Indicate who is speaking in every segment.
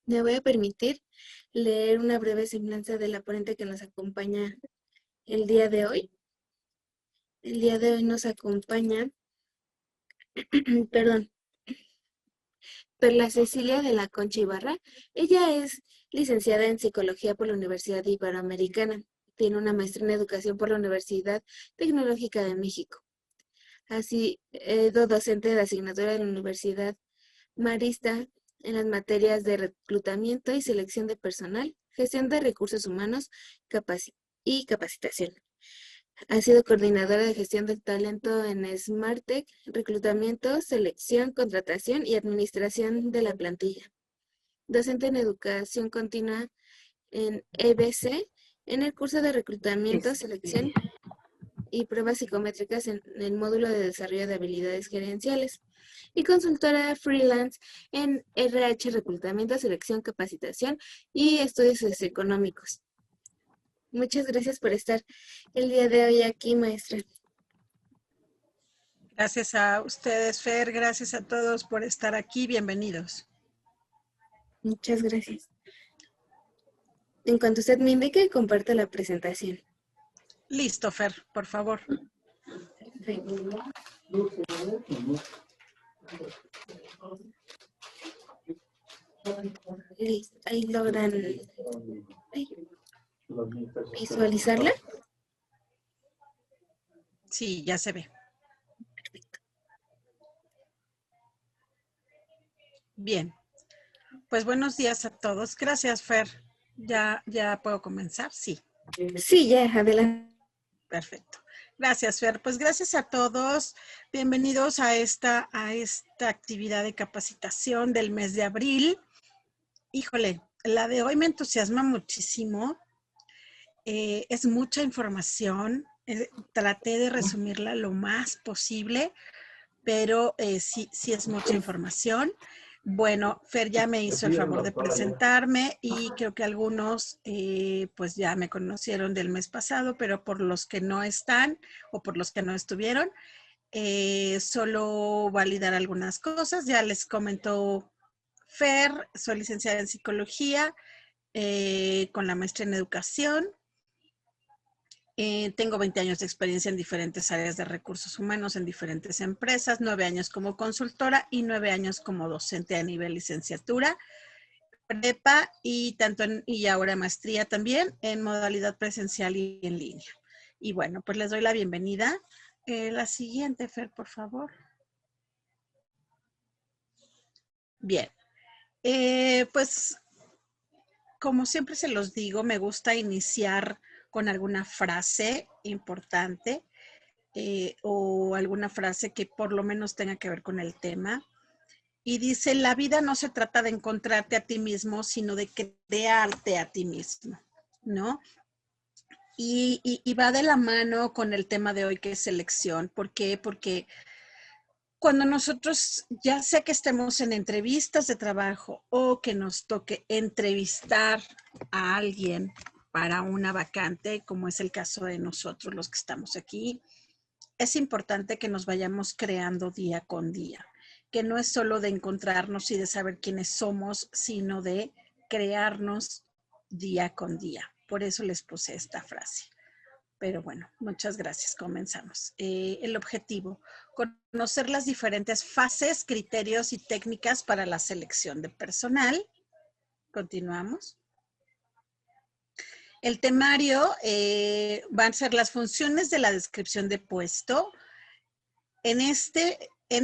Speaker 1: Me voy a permitir leer una breve semblanza de la ponente que nos acompaña el día de hoy. El día de hoy nos acompaña, perdón, Perla Cecilia de la Concha Ibarra. Ella es licenciada en Psicología por la Universidad Iberoamericana. Tiene una maestría en Educación por la Universidad Tecnológica de México. Ha sido docente de asignatura de la Universidad Marista en las materias de reclutamiento y selección de personal, gestión de recursos humanos y capacitación. Ha sido coordinadora de gestión del talento en SmartTech, reclutamiento, selección, contratación y administración de la plantilla. Docente en educación continua en EBC, en el curso de reclutamiento, selección y pruebas psicométricas en el módulo de desarrollo de habilidades gerenciales. Y consultora freelance en RH, reclutamiento, selección, capacitación y estudios socioeconómicos. Muchas gracias por estar el día de hoy aquí, maestra.
Speaker 2: Gracias a ustedes, Fer. Gracias a todos por estar aquí. Bienvenidos.
Speaker 1: Muchas gracias. En cuanto usted me indique, comparto la presentación.
Speaker 2: Listo, Fer, por favor.
Speaker 1: Listo. Ahí logran visualizarla.
Speaker 2: Sí, ya se ve.
Speaker 1: Perfecto.
Speaker 2: Bien. Pues buenos días a todos. Gracias, Fer. ¿Ya puedo comenzar? Sí.
Speaker 1: Sí, ya, adelante.
Speaker 2: Perfecto. Gracias, Fer. Pues gracias a todos. Bienvenidos a esta actividad de capacitación del mes de abril. Híjole, la de hoy me entusiasma muchísimo. Es mucha información. Traté de resumirla lo más posible, pero sí es mucha información. Bueno, Fer ya me hizo el favor de presentarme y creo que algunos pues ya me conocieron del mes pasado, pero por los que no están o por los que no estuvieron, solo validar algunas cosas. Ya les comentó Fer, soy licenciada en psicología con la maestría en educación. Tengo 20 años de experiencia en diferentes áreas de recursos humanos, en diferentes empresas, 9 años como consultora y 9 años como docente a nivel licenciatura, prepa y ahora maestría también en modalidad presencial y en línea. Y bueno, pues les doy la bienvenida. La siguiente, Fer, por favor. Bien. Pues como siempre se los digo, me gusta iniciar con alguna frase importante. O alguna frase que por lo menos tenga que ver con el tema. Y dice, la vida no se trata de encontrarte a ti mismo, sino de crearte a ti mismo, ¿no? Y va de la mano con el tema de hoy que es selección. ¿Por qué? Porque cuando nosotros, ya sea que estemos en entrevistas de trabajo o que nos toque entrevistar a alguien para una vacante, como es el caso de nosotros los que estamos aquí, es importante que nos vayamos creando día con día, que no es solo de encontrarnos y de saber quiénes somos, sino de crearnos día con día. Por eso les puse esta frase. Pero bueno, muchas gracias. Comenzamos. El objetivo, conocer las diferentes fases, criterios y técnicas para la selección de personal. Continuamos. El temario van a ser las funciones de la descripción de puesto. En este y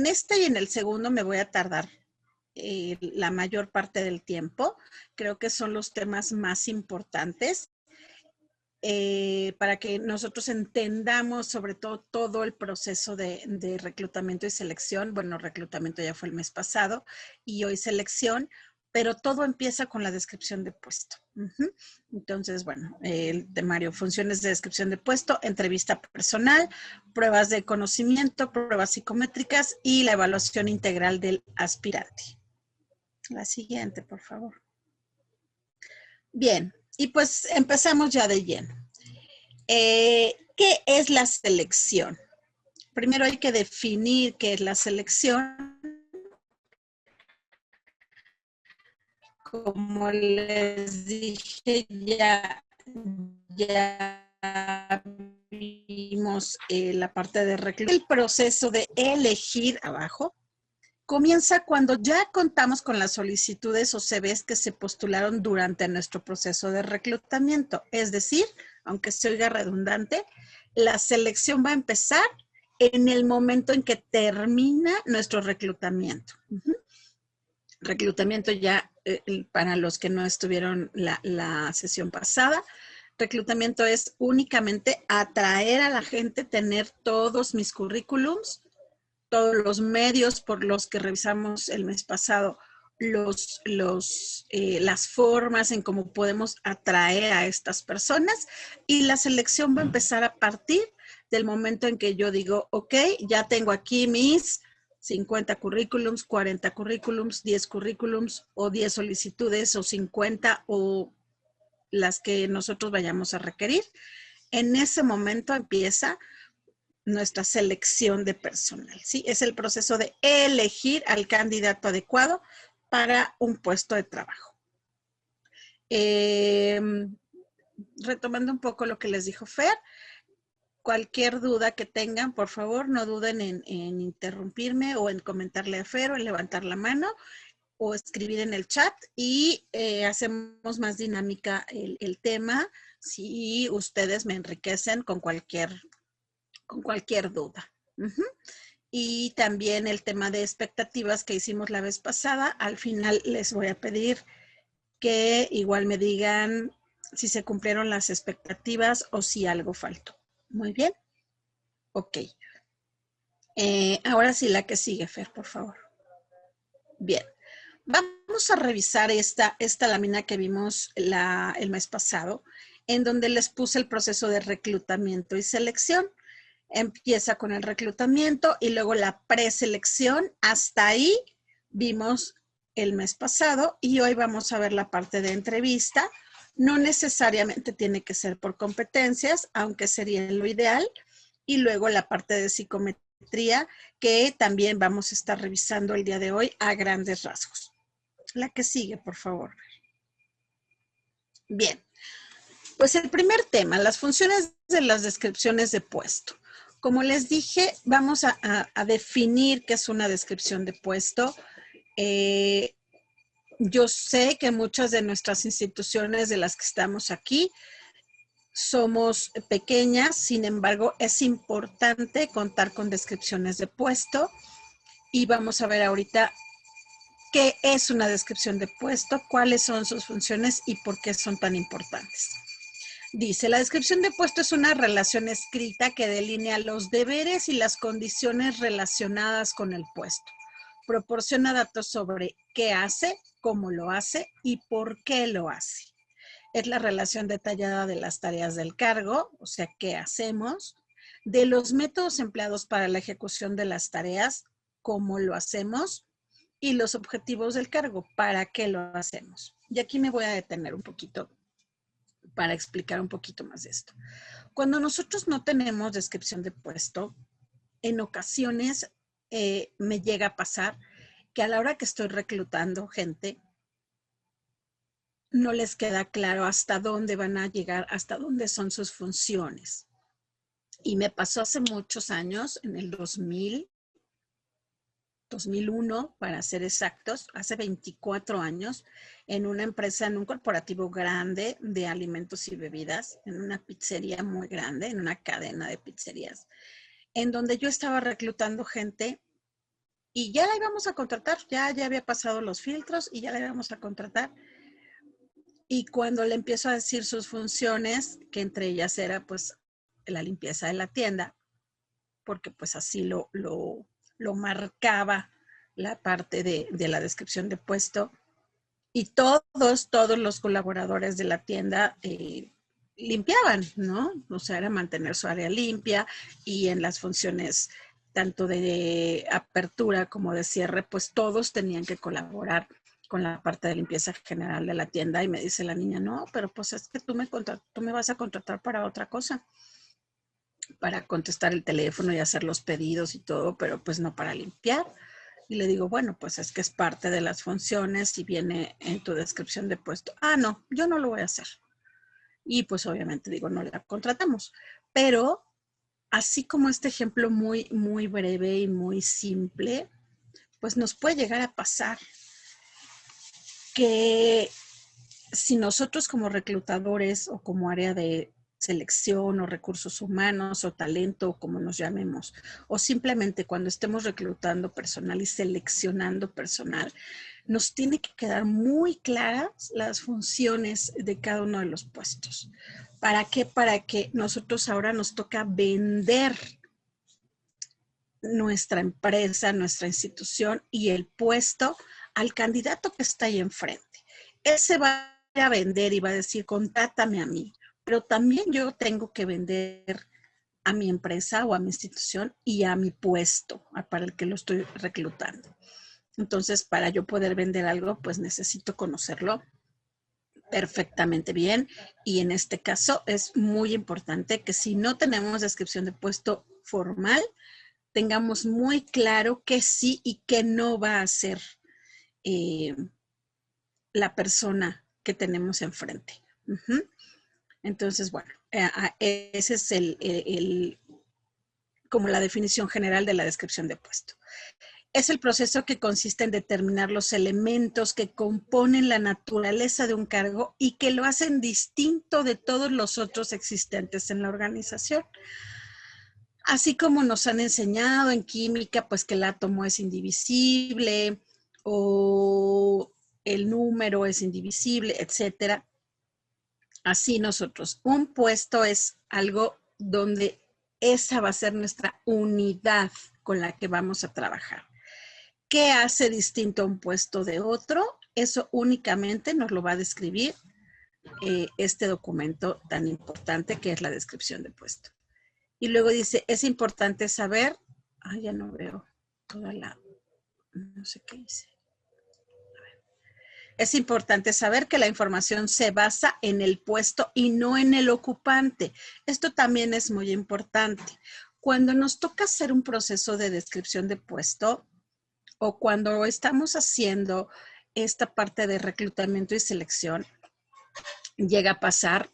Speaker 2: en el segundo me voy a tardar la mayor parte del tiempo. Creo que son los temas más importantes para que nosotros entendamos sobre todo el proceso de reclutamiento y selección. Bueno, reclutamiento ya fue el mes pasado y hoy selección, pero todo empieza con la descripción de puesto. Entonces, bueno, el temario, funciones de descripción de puesto, entrevista personal, pruebas de conocimiento, pruebas psicométricas y la evaluación integral del aspirante. La siguiente, por favor. Bien, y pues empezamos ya de lleno. ¿Qué es la selección? Primero hay que definir qué es la selección. como les dije, ya vimos la parte de reclutar. El proceso de elegir abajo comienza cuando ya contamos con las solicitudes o CVs que se postularon durante nuestro proceso de reclutamiento. Es decir, aunque se oiga redundante, la selección va a empezar en el momento en que termina nuestro reclutamiento. Reclutamiento ya, para los que no estuvieron la sesión pasada, reclutamiento es únicamente atraer a la gente, tener todos mis currículums, todos los medios por los que revisamos el mes pasado, las formas en cómo podemos atraer a estas personas, y la selección va a empezar a partir del momento en que yo digo, ok, ya tengo aquí mis 50 currículums, 40 currículums, 10 currículums o 10 solicitudes o 50 o las que nosotros vayamos a requerir. En ese momento empieza nuestra selección de personal, ¿sí? Es el proceso de elegir al candidato adecuado para un puesto de trabajo. Retomando un poco lo que les dijo Fer, cualquier duda que tengan, por favor, no duden en interrumpirme o en comentarle a Fer o en levantar la mano o escribir en el chat y hacemos más dinámica el tema si ustedes me enriquecen con cualquier duda. Y también el tema de expectativas que hicimos la vez pasada. Al final les voy a pedir que igual me digan si se cumplieron las expectativas o si algo faltó. Muy bien. Ok. Ahora sí, la que sigue, Fer, por favor. Bien. Vamos a revisar esta lámina que vimos el mes pasado, en donde les puse el proceso de reclutamiento y selección. Empieza con el reclutamiento y luego la preselección. Hasta ahí vimos el mes pasado y hoy vamos a ver la parte de entrevista. No necesariamente tiene que ser por competencias, aunque sería lo ideal. Y luego la parte de psicometría, que también vamos a estar revisando el día de hoy a grandes rasgos. La que sigue, por favor. Bien, pues el primer tema, las funciones de las descripciones de puesto. Como les dije, vamos a definir qué es una descripción de puesto. Yo sé que muchas de nuestras instituciones de las que estamos aquí somos pequeñas, sin embargo, es importante contar con descripciones de puesto y vamos a ver ahorita qué es una descripción de puesto, cuáles son sus funciones y por qué son tan importantes. Dice, la descripción de puesto es una relación escrita que delinea los deberes y las condiciones relacionadas con el puesto. Proporciona datos sobre qué hace, cómo lo hace y por qué lo hace. Es la relación detallada de las tareas del cargo, o sea, qué hacemos, de los métodos empleados para la ejecución de las tareas, cómo lo hacemos, y los objetivos del cargo, para qué lo hacemos. Y aquí me voy a detener un poquito para explicar un poquito más de esto. Cuando nosotros no tenemos descripción de puesto, en ocasiones me llega a pasar que a la hora que estoy reclutando gente, no les queda claro hasta dónde van a llegar, hasta dónde son sus funciones. Y me pasó hace muchos años, en el 2001, para ser exactos, hace 24 años, en una empresa, en un corporativo grande de alimentos y bebidas, en una pizzería muy grande, en una cadena de pizzerías, en donde yo estaba reclutando gente y ya la íbamos a contratar, ya había pasado los filtros y ya la íbamos a contratar. Y cuando le empiezo a decir sus funciones, que entre ellas era pues la limpieza de la tienda, porque pues así lo marcaba la parte de la descripción de puesto, y todos los colaboradores de la tienda limpiaban, ¿no? O sea, era mantener su área limpia, y en las funciones tanto de apertura como de cierre, pues todos tenían que colaborar con la parte de limpieza general de la tienda. Y me dice la niña, no, pero pues es que tú me vas a contratar para otra cosa, para contestar el teléfono y hacer los pedidos y todo, pero pues no para limpiar. Y le digo, bueno, pues es que es parte de las funciones y viene en tu descripción de puesto. Ah, no, yo no lo voy a hacer. Y pues obviamente digo, no la contratamos. Pero así como este ejemplo muy, muy breve y muy simple, pues nos puede llegar a pasar que si nosotros como reclutadores o como área de selección o recursos humanos o talento, como nos llamemos, o simplemente cuando estemos reclutando personal y seleccionando personal, nos tiene que quedar muy claras las funciones de cada uno de los puestos. ¿Para qué? Para que nosotros ahora nos toca vender nuestra empresa, nuestra institución y el puesto al candidato que está ahí enfrente. Él se va a vender y va a decir, contrátame a mí, pero también yo tengo que vender a mi empresa o a mi institución y a mi puesto para el que lo estoy reclutando. Entonces, para yo poder vender algo, pues necesito conocerlo perfectamente bien. Y en este caso es muy importante que si no tenemos descripción de puesto formal, tengamos muy claro qué sí y qué no va a hacer la persona que tenemos enfrente. Entonces, bueno, ese es como la definición general de la descripción de puesto. Es el proceso que consiste en determinar los elementos que componen la naturaleza de un cargo y que lo hacen distinto de todos los otros existentes en la organización. Así como nos han enseñado en química, pues que el átomo es indivisible o el número es indivisible, etcétera. Así nosotros, un puesto es algo donde esa va a ser nuestra unidad con la que vamos a trabajar. ¿Qué hace distinto a un puesto de otro? Eso únicamente nos lo va a describir este documento tan importante que es la descripción de puesto. Y luego dice, es importante saber, ya no veo toda la, no sé qué dice. Es importante saber que la información se basa en el puesto y no en el ocupante. Esto también es muy importante. Cuando nos toca hacer un proceso de descripción de puesto o cuando estamos haciendo esta parte de reclutamiento y selección, llega a pasar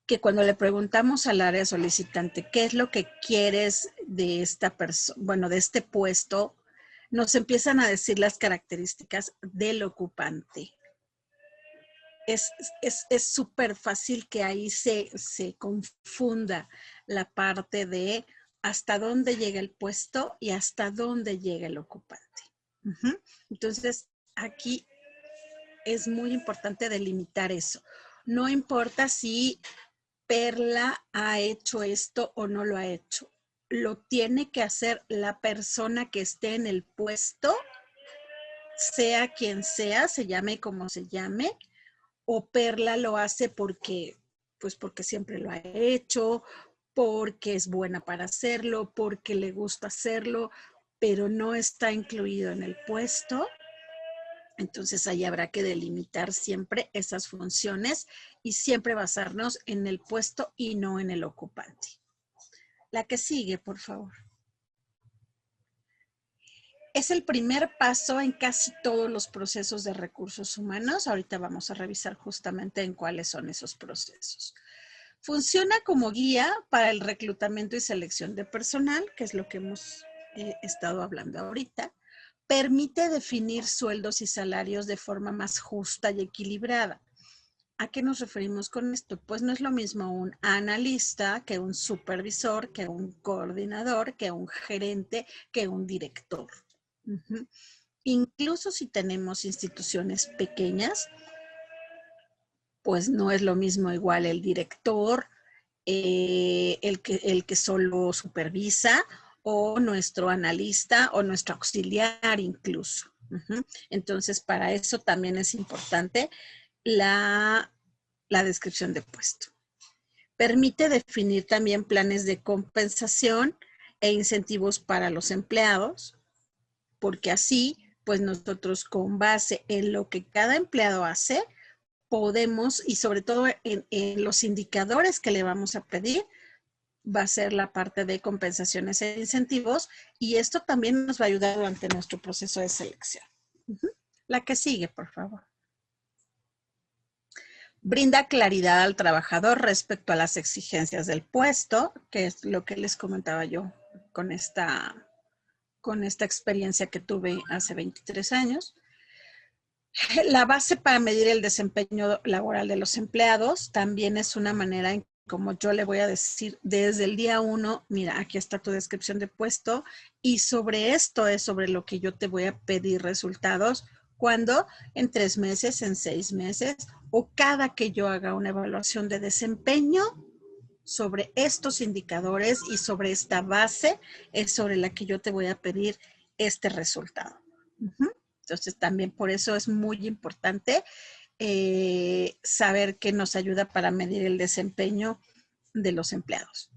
Speaker 2: que cuando le preguntamos al área solicitante qué es lo que quieres de esta persona, bueno, de este puesto, nos empiezan a decir las características del ocupante. Es súper fácil que ahí se confunda la parte de hasta dónde llega el puesto y hasta dónde llega el ocupante. Entonces, aquí es muy importante delimitar eso. No importa si Perla ha hecho esto o no lo ha hecho. Lo tiene que hacer la persona que esté en el puesto, sea quien sea, se llame como se llame, o Perla lo hace porque siempre lo ha hecho, porque es buena para hacerlo, porque le gusta hacerlo, pero no está incluido en el puesto. Entonces ahí habrá que delimitar siempre esas funciones y siempre basarnos en el puesto y no en el ocupante. La que sigue, por favor. Es el primer paso en casi todos los procesos de recursos humanos. Ahorita vamos a revisar justamente en cuáles son esos procesos. Funciona como guía para el reclutamiento y selección de personal, que es lo que hemos estado hablando ahorita. Permite definir sueldos y salarios de forma más justa y equilibrada. ¿A qué nos referimos con esto? Pues no es lo mismo un analista que un supervisor, que un coordinador, que un gerente, que un director. Incluso si tenemos instituciones pequeñas, pues no es lo mismo igual el director, el que solo supervisa, o nuestro analista o nuestro auxiliar incluso. Entonces, para eso también es importante la descripción de puesto. Permite definir también planes de compensación e incentivos para los empleados, porque así, pues nosotros con base en lo que cada empleado hace, podemos, y sobre todo en los indicadores que le vamos a pedir, va a ser la parte de compensaciones e incentivos, y esto también nos va a ayudar durante nuestro proceso de selección. La que sigue, por favor. Brinda claridad al trabajador respecto a las exigencias del puesto, que es lo que les comentaba yo con esta experiencia que tuve hace 23 años. La base para medir el desempeño laboral de los empleados también es una manera en como yo le voy a decir desde el día 1, mira, aquí está tu descripción de puesto y sobre esto es sobre lo que yo te voy a pedir resultados cuando en 3 meses, en 6 meses o cada que yo haga una evaluación de desempeño sobre estos indicadores y sobre esta base es sobre la que yo te voy a pedir este resultado. Entonces también por eso es muy importante saber que nos ayuda para medir el desempeño de los empleados.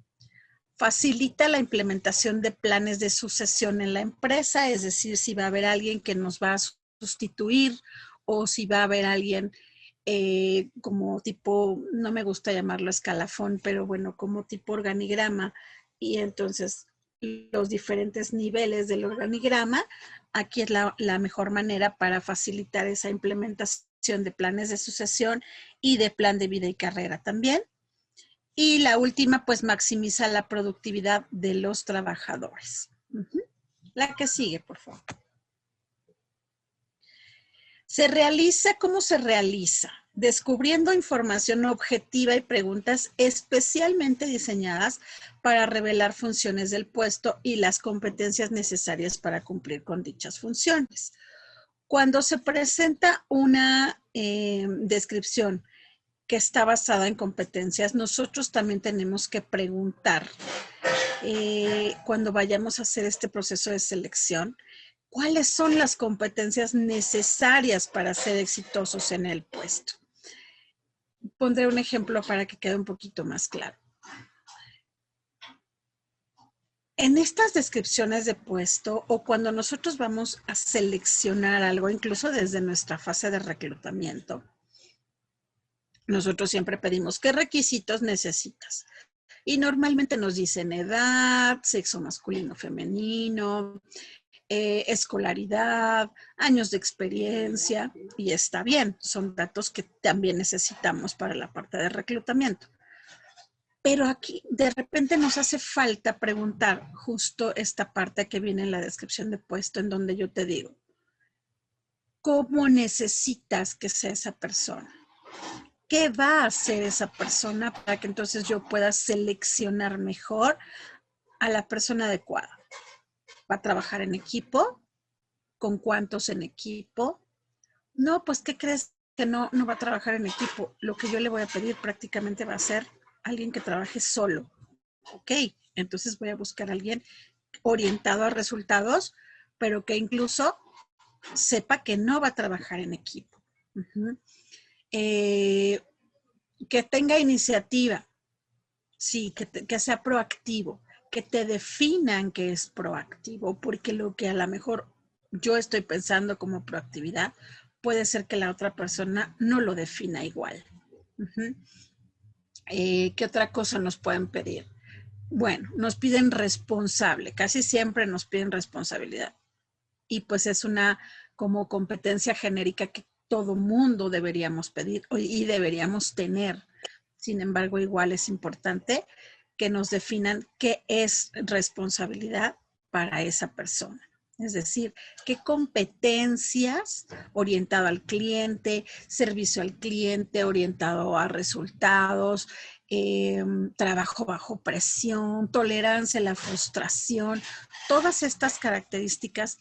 Speaker 2: Facilita la implementación de planes de sucesión en la empresa, es decir, si va a haber alguien que nos va a sustituir o si va a haber alguien como tipo, no me gusta llamarlo escalafón, pero bueno, como tipo organigrama, y entonces los diferentes niveles del organigrama, aquí es la mejor manera para facilitar esa implementación de planes de sucesión y de plan de vida y carrera también. Y la última, pues maximiza la productividad de los trabajadores. La que sigue, por favor. ¿Cómo se realiza? Descubriendo información objetiva y preguntas especialmente diseñadas para revelar funciones del puesto y las competencias necesarias para cumplir con dichas funciones. Cuando se presenta una descripción que está basada en competencias, nosotros también tenemos que preguntar cuando vayamos a hacer este proceso de selección, ¿cuáles son las competencias necesarias para ser exitosos en el puesto? Pondré un ejemplo para que quede un poquito más claro. En estas descripciones de puesto o cuando nosotros vamos a seleccionar algo, incluso desde nuestra fase de reclutamiento, nosotros siempre pedimos qué requisitos necesitas. Y normalmente nos dicen edad, sexo masculino, femenino, escolaridad, años de experiencia, y está bien, son datos que también necesitamos para la parte de reclutamiento. Pero aquí de repente nos hace falta preguntar justo esta parte que viene en la descripción de puesto, en donde yo te digo, ¿cómo necesitas que sea esa persona? ¿Qué va a hacer esa persona para que entonces yo pueda seleccionar mejor a la persona adecuada? ¿Va a trabajar en equipo? ¿Con cuántos en equipo? No, pues, ¿qué crees? Que no va a trabajar en equipo. Lo que yo le voy a pedir prácticamente va a ser alguien que trabaje solo. Ok, entonces voy a buscar a alguien orientado a resultados, pero que incluso sepa que no va a trabajar en equipo. Que tenga iniciativa, sí, que sea proactivo, que te definan que es proactivo, porque lo que a lo mejor yo estoy pensando como proactividad, puede ser que la otra persona no lo defina igual. ¿Qué otra cosa nos pueden pedir? Bueno, nos piden responsable, casi siempre nos piden responsabilidad. Y pues es una como competencia genérica que todo mundo deberíamos pedir y deberíamos tener. Sin embargo, igual es importante que nos definan qué es responsabilidad para esa persona. Es decir, qué competencias orientado al cliente, servicio al cliente, orientado a resultados, trabajo bajo presión, tolerancia a la frustración, todas estas características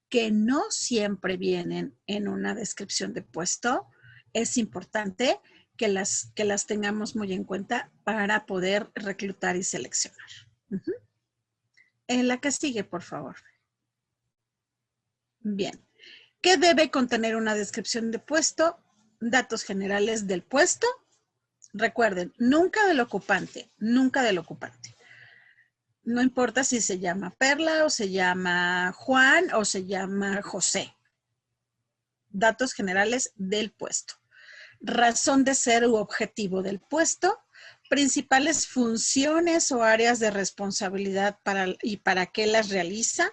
Speaker 2: que no siempre vienen en una descripción de puesto, es importante que las tengamos muy en cuenta para poder reclutar y seleccionar. En la que sigue, por favor. Bien. ¿Qué debe contener una descripción de puesto? Datos generales del puesto. Recuerden, nunca del ocupante, nunca del ocupante. No importa si se llama Perla o se llama Juan o se llama José. Datos generales del puesto. Razón de ser u objetivo del puesto. Principales funciones o áreas de responsabilidad y para qué las realiza.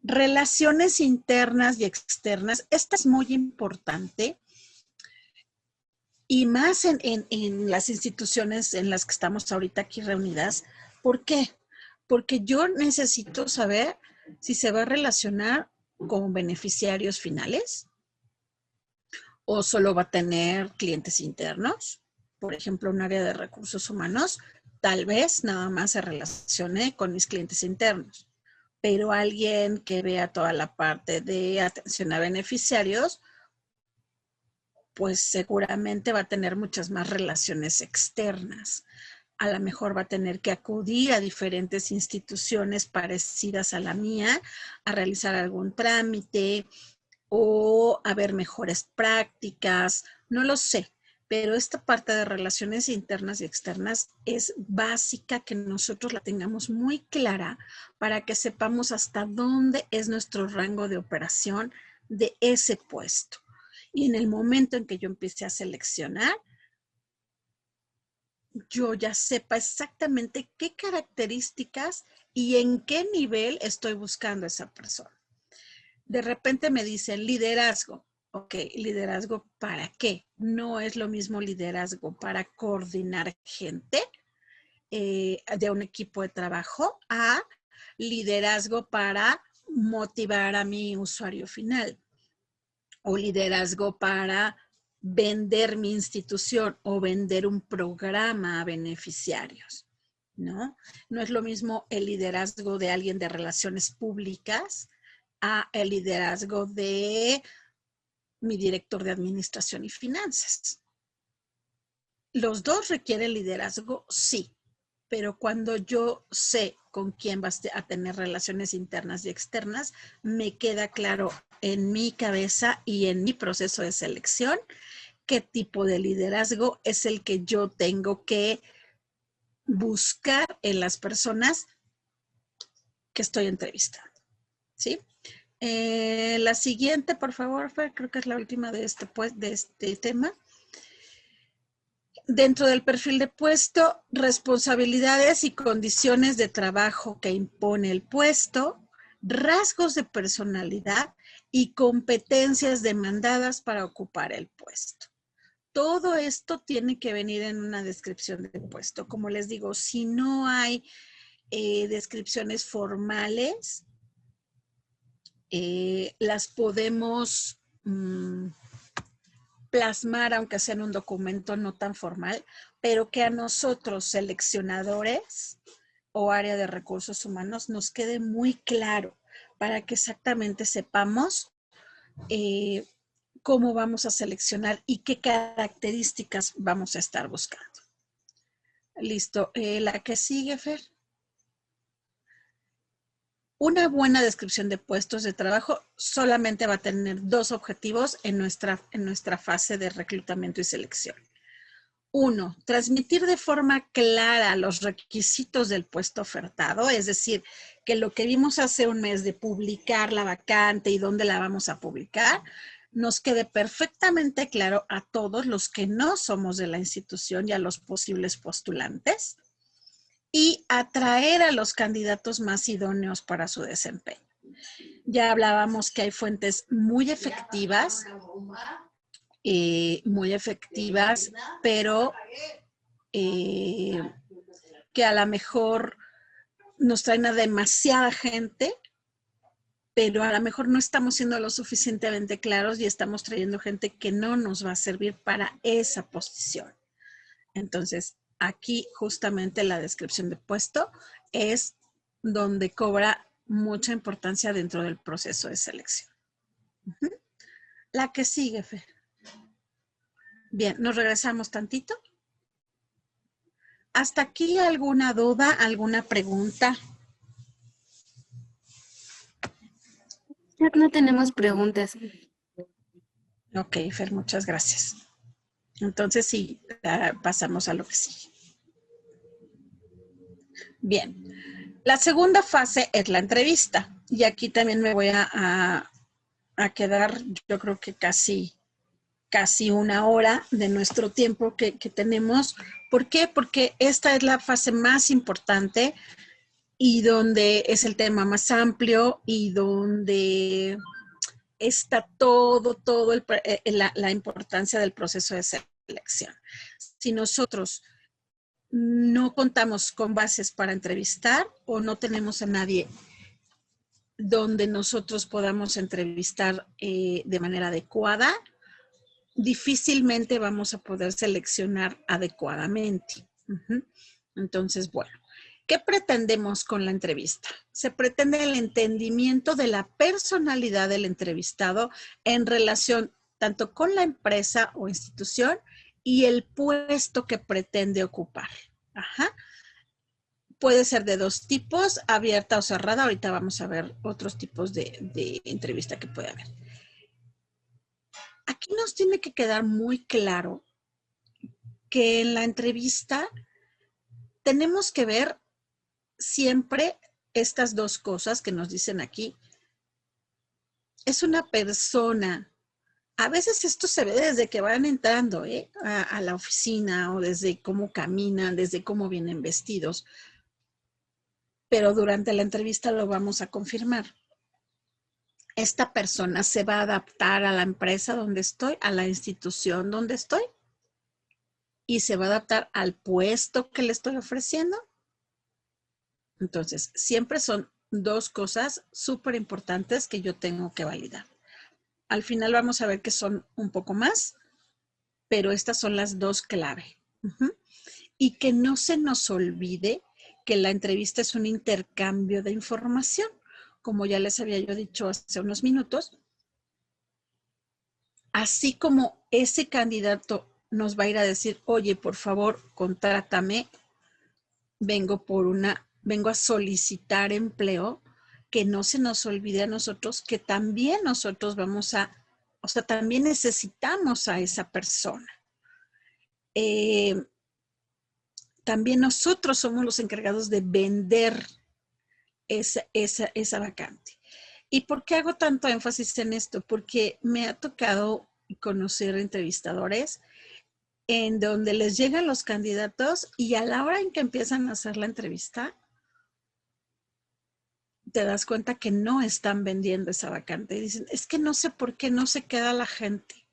Speaker 2: Relaciones internas y externas. Esta es muy importante y más en las instituciones en las que estamos ahorita aquí reunidas. ¿Por qué? Porque yo necesito saber si se va a relacionar con beneficiarios finales o solo va a tener clientes internos. Por ejemplo, un área de recursos humanos, tal vez nada más se relacione con mis clientes internos, pero alguien que vea toda la parte de atención a beneficiarios, pues seguramente va a tener muchas más relaciones externas. A lo mejor va a tener que acudir a diferentes instituciones parecidas a la mía a realizar algún trámite o a ver mejores prácticas, no lo sé. Pero esta parte de relaciones internas y externas es básica que nosotros la tengamos muy clara para que sepamos hasta dónde es nuestro rango de operación de ese puesto. Y en el momento en que yo empiece a seleccionar, yo ya sepa exactamente qué características y en qué nivel estoy buscando a esa persona. De repente me dicen liderazgo. Ok, liderazgo ¿para qué? No es lo mismo liderazgo para coordinar gente de un equipo de trabajo a liderazgo para motivar a mi usuario final o liderazgo para vender mi institución o vender un programa a beneficiarios, ¿no? No es lo mismo el liderazgo de alguien de relaciones públicas a el liderazgo de mi director de administración y finanzas. Los dos requieren liderazgo, sí, pero cuando yo sé con quién vas a tener relaciones internas y externas, me queda claro en mi cabeza y en mi proceso de selección qué tipo de liderazgo es el que yo tengo que buscar en las personas que estoy entrevistando, ¿sí? La siguiente, por favor, Fer, creo que es la última de este tema. Dentro del perfil de puesto, responsabilidades y condiciones de trabajo que impone el puesto, rasgos de personalidad y competencias demandadas para ocupar el puesto. Todo esto tiene que venir en una descripción del puesto. Como les digo, si no hay descripciones formales, las podemos plasmar, aunque sea en un documento no tan formal, pero que a nosotros, seleccionadores o área de recursos humanos, nos quede muy claro para que exactamente sepamos cómo vamos a seleccionar y qué características vamos a estar buscando. Listo. La que sigue, Fer. Una buena descripción de puestos de trabajo solamente va a tener dos objetivos en nuestra fase de reclutamiento y selección. Uno, transmitir de forma clara los requisitos del puesto ofertado, es decir, que lo que vimos hace un mes de publicar la vacante y dónde la vamos a publicar, nos quede perfectamente claro a todos los que no somos de la institución y a los posibles postulantes y atraer a los candidatos más idóneos para su desempeño. Ya hablábamos que hay fuentes muy efectivas, pero que a lo mejor nos traen a demasiada gente, pero a lo mejor no estamos siendo lo suficientemente claros y estamos trayendo gente que no nos va a servir para esa posición. Entonces, aquí justamente la descripción de puesto es donde cobra mucha importancia dentro del proceso de selección. La que sigue, Fer. Bien, nos regresamos tantito. ¿Hasta aquí alguna duda, alguna pregunta?
Speaker 1: Ya no tenemos preguntas.
Speaker 2: Ok, Fer, muchas gracias. Entonces, sí, pasamos a lo que sigue. Bien, la segunda fase es la entrevista. Y aquí también me voy a quedar, yo creo que casi casi una hora de nuestro tiempo que tenemos. ¿Por qué? Porque esta es la fase más importante y donde es el tema más amplio y donde está todo la importancia del proceso de selección. Si nosotros no contamos con bases para entrevistar o no tenemos a nadie donde nosotros podamos entrevistar de manera adecuada, difícilmente vamos a poder seleccionar adecuadamente. Entonces, bueno, ¿qué pretendemos con la entrevista? Se pretende el entendimiento de la personalidad del entrevistado en relación tanto con la empresa o institución y el puesto que pretende ocupar. Ajá. Puede ser de dos tipos, abierta o cerrada. Ahorita vamos a ver otros tipos de entrevista que puede haber. Aquí nos tiene que quedar muy claro que en la entrevista tenemos que ver siempre estas dos cosas que nos dicen aquí. Es una persona. A veces esto se ve desde que van entrando a la oficina o desde cómo caminan, desde cómo vienen vestidos. Pero durante la entrevista lo vamos a confirmar. Esta persona se va a adaptar a la empresa donde estoy, a la institución donde estoy, y se va a adaptar al puesto que le estoy ofreciendo. Entonces, siempre son dos cosas súper importantes que yo tengo que validar. Al final vamos a ver que son un poco más, pero estas son las dos clave. Y que no se nos olvide que la entrevista es un intercambio de información. Como ya les había yo dicho hace unos minutos, así como ese candidato nos va a ir a decir, oye, por favor, contrátame, vengo a solicitar empleo, que no se nos olvide a nosotros que también nosotros también necesitamos a esa persona. También nosotros somos los encargados de vender esa vacante. ¿Y por qué hago tanto énfasis en esto? Porque me ha tocado conocer entrevistadores en donde les llegan los candidatos y a la hora en que empiezan a hacer la entrevista, te das cuenta que no están vendiendo esa vacante. Y dicen, es que no sé por qué no se queda la gente.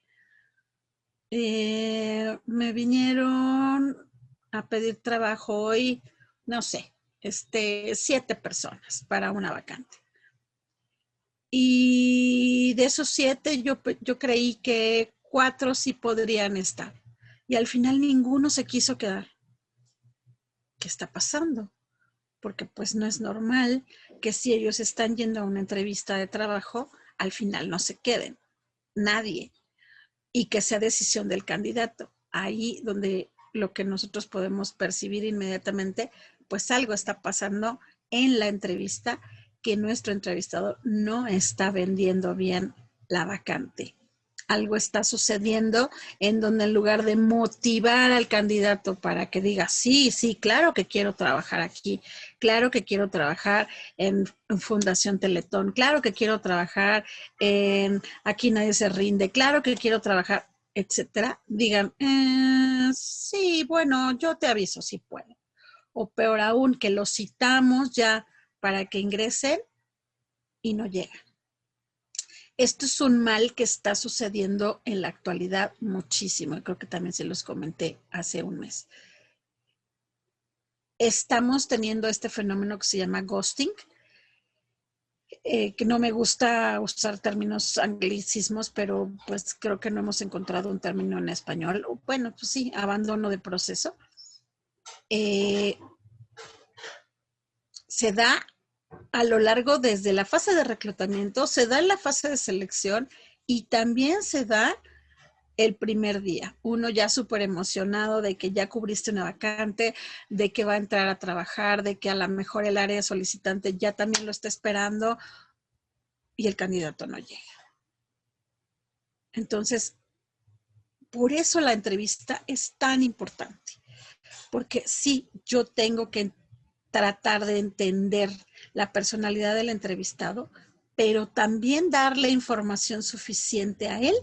Speaker 2: Me vinieron a pedir trabajo hoy, no sé, 7 personas para una vacante. Y de esos 7 yo creí que 4 sí podrían estar. Y al final ninguno se quiso quedar. ¿Qué está pasando? Porque pues no es normal que si ellos están yendo a una entrevista de trabajo, al final no se queden. Nadie. Y que sea decisión del candidato. Ahí donde lo que nosotros podemos percibir inmediatamente, pues algo está pasando en la entrevista que nuestro entrevistador no está vendiendo bien la vacante. Algo está sucediendo en donde en lugar de motivar al candidato para que diga, sí, claro que quiero trabajar aquí, claro que quiero trabajar en Fundación Teletón, claro que quiero trabajar en Aquí Nadie Se Rinde, claro que quiero trabajar, etcétera, digan, sí, bueno, yo te aviso si puedo. O peor aún, que los citamos ya para que ingresen y no llegan. Esto es un mal que está sucediendo en la actualidad muchísimo. Creo que también se los comenté hace un mes. Estamos teniendo este fenómeno que se llama ghosting, que no me gusta usar términos anglicismos, pero pues creo que no hemos encontrado un término en español. Bueno, pues sí, abandono de proceso. Se da a lo largo desde la fase de reclutamiento, se da en la fase de selección y también se da el primer día. Uno ya súper emocionado de que ya cubriste una vacante, de que va a entrar a trabajar, de que a lo mejor el área solicitante ya también lo está esperando y el candidato no llega. Entonces, por eso la entrevista es tan importante, porque sí, yo tengo que tratar de entender la personalidad del entrevistado, pero también darle información suficiente a él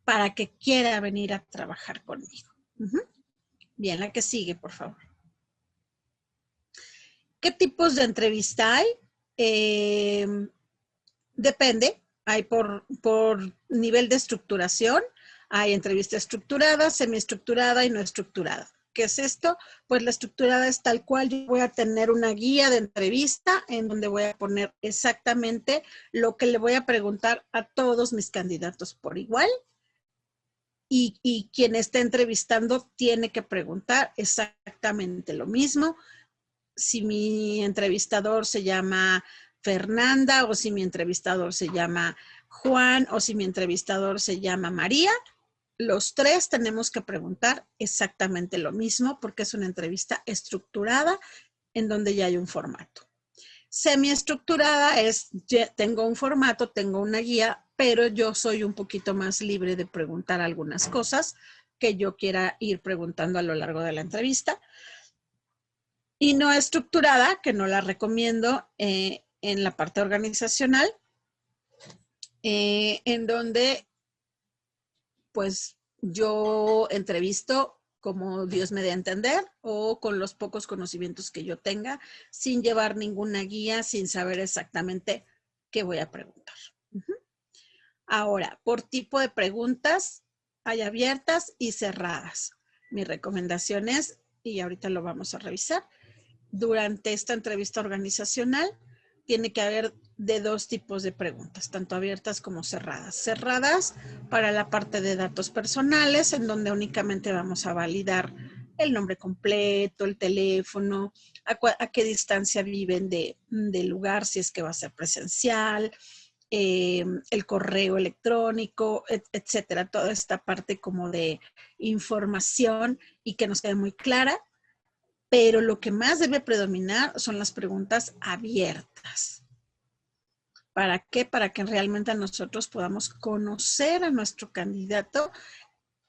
Speaker 2: para que quiera venir a trabajar conmigo. Bien, la que sigue, por favor. ¿Qué tipos de entrevista hay? Depende. Hay por nivel de estructuración. Hay entrevista estructurada, semiestructurada y no estructurada. ¿Qué es esto? Pues la estructurada es tal cual. Yo voy a tener una guía de entrevista en donde voy a poner exactamente lo que le voy a preguntar a todos mis candidatos por igual. Y quien esté entrevistando tiene que preguntar exactamente lo mismo. Si mi entrevistador se llama Fernanda o si mi entrevistador se llama Juan o si mi entrevistador se llama María, los tres tenemos que preguntar exactamente lo mismo porque es una entrevista estructurada en donde ya hay un formato. Semiestructurada es, tengo un formato, tengo una guía, pero yo soy un poquito más libre de preguntar algunas cosas que yo quiera ir preguntando a lo largo de la entrevista. Y no estructurada, que no la recomiendo en la parte organizacional, en donde pues yo entrevisto como Dios me dé a entender o con los pocos conocimientos que yo tenga, sin llevar ninguna guía, sin saber exactamente qué voy a preguntar. Ahora, por tipo de preguntas, hay abiertas y cerradas. Mi recomendación es, y ahorita lo vamos a revisar, durante esta entrevista organizacional tiene que haber de dos tipos de preguntas, tanto abiertas como cerradas. Cerradas para la parte de datos personales, en donde únicamente vamos a validar el nombre completo, el teléfono, a qué distancia viven del lugar, si es que va a ser presencial, el correo electrónico, etcétera. Toda esta parte como de información y que nos quede muy clara. Pero lo que más debe predominar son las preguntas abiertas. ¿Para qué? Para que realmente nosotros podamos conocer a nuestro candidato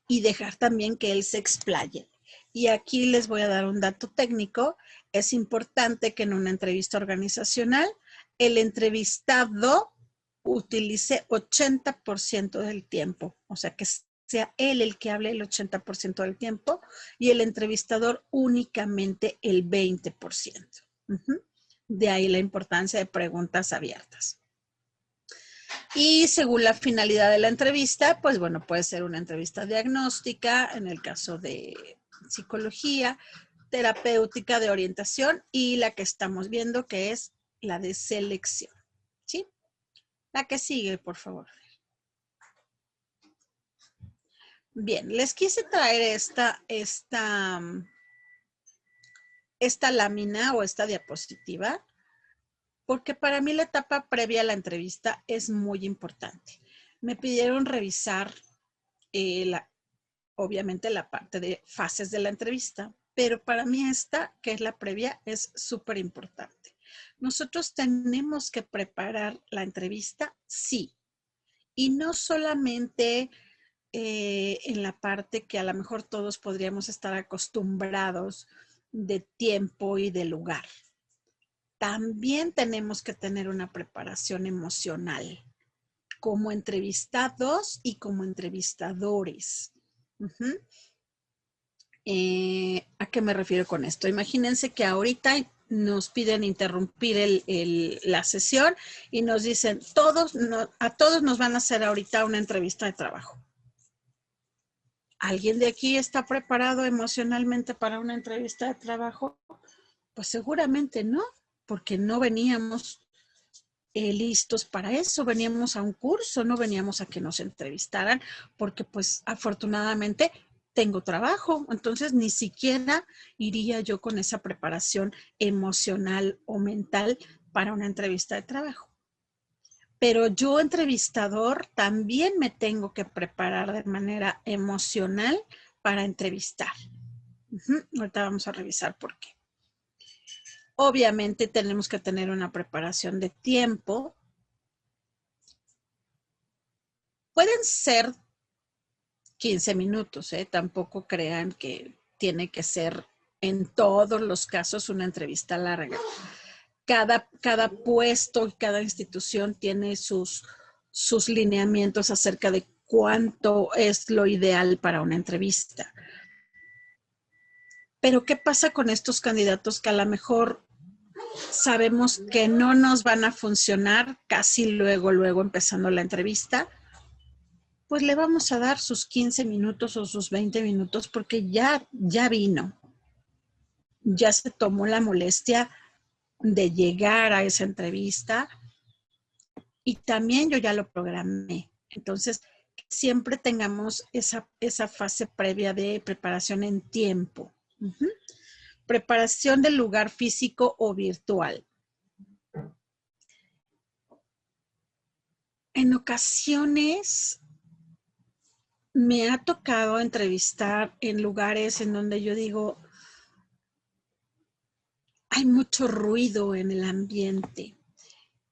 Speaker 2: y dejar también que él se explaye. Y aquí les voy a dar un dato técnico. Es importante que en una entrevista organizacional el entrevistado utilice 80% del tiempo, o sea, que sea él el que hable el 80% del tiempo y el entrevistador únicamente el 20%. De ahí la importancia de preguntas abiertas. Y según la finalidad de la entrevista, pues bueno, puede ser una entrevista diagnóstica, en el caso de psicología, terapéutica, de orientación y la que estamos viendo que es la de selección. ¿Sí? La que sigue, por favor. Bien, les quise traer esta lámina o esta diapositiva porque para mí la etapa previa a la entrevista es muy importante. Me pidieron revisar obviamente la parte de fases de la entrevista, pero para mí esta, que es la previa, es súper importante. Nosotros tenemos que preparar la entrevista, sí, y no solamente en la parte que a lo mejor todos podríamos estar acostumbrados de tiempo y de lugar. También tenemos que tener una preparación emocional como entrevistados y como entrevistadores. ¿A qué me refiero con esto? Imagínense que ahorita nos piden interrumpir la sesión y nos dicen, a todos nos van a hacer ahorita una entrevista de trabajo. ¿Alguien de aquí está preparado emocionalmente para una entrevista de trabajo? Pues seguramente no, porque no veníamos listos para eso, veníamos a un curso, no veníamos a que nos entrevistaran, porque pues afortunadamente tengo trabajo, entonces ni siquiera iría yo con esa preparación emocional o mental para una entrevista de trabajo. Pero yo, entrevistador, también me tengo que preparar de manera emocional para entrevistar. Ahorita vamos a revisar por qué. Obviamente tenemos que tener una preparación de tiempo. Pueden ser 15 minutos, tampoco crean que tiene que ser en todos los casos una entrevista larga. Cada puesto y cada institución tiene sus lineamientos acerca de cuánto es lo ideal para una entrevista. Pero ¿qué pasa con estos candidatos que a lo mejor sabemos que no nos van a funcionar casi luego empezando la entrevista? Pues le vamos a dar sus 15 minutos o sus 20 minutos porque ya vino, ya se tomó la molestia de llegar a esa entrevista y también yo ya lo programé. Entonces, siempre tengamos esa fase previa de preparación en tiempo. Preparación del lugar físico o virtual. En ocasiones me ha tocado entrevistar en lugares en donde yo digo, hay mucho ruido en el ambiente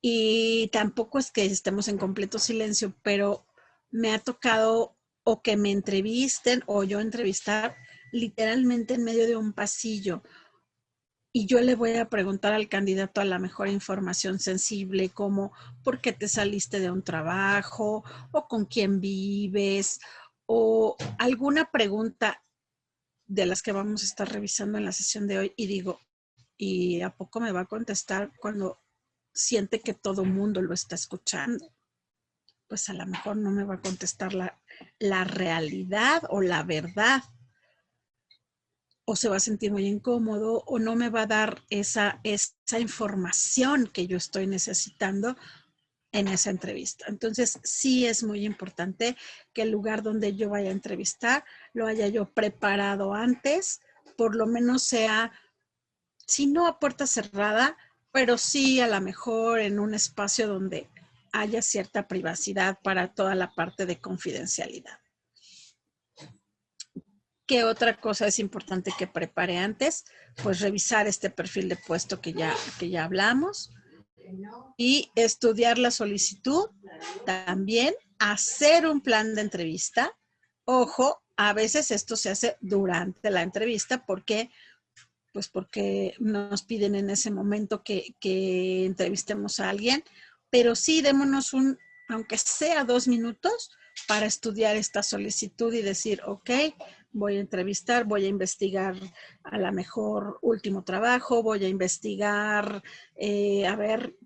Speaker 2: y tampoco es que estemos en completo silencio, pero me ha tocado o que me entrevisten o yo entrevistar literalmente en medio de un pasillo. Y yo le voy a preguntar al candidato a la mejor información sensible, como por qué te saliste de un trabajo, o con quién vives, o alguna pregunta de las que vamos a estar revisando en la sesión de hoy. Y digo, ¿y a poco me va a contestar cuando siente que todo el mundo lo está escuchando? Pues a lo mejor no me va a contestar la realidad o la verdad. O se va a sentir muy incómodo o no me va a dar esa información que yo estoy necesitando en esa entrevista. Entonces, sí es muy importante que el lugar donde yo vaya a entrevistar lo haya yo preparado antes, por lo menos sea, si no a puerta cerrada, pero sí a lo mejor en un espacio donde haya cierta privacidad para toda la parte de confidencialidad. ¿Qué otra cosa es importante que prepare antes? Pues revisar este perfil de puesto que ya hablamos y estudiar la solicitud. También hacer un plan de entrevista. Ojo, a veces esto se hace durante la entrevista porque nos piden en ese momento que entrevistemos a alguien, pero sí démonos aunque sea 2 minutos para estudiar esta solicitud y decir, ok, voy a entrevistar, voy a investigar a lo mejor último trabajo, voy a investigar, a ver,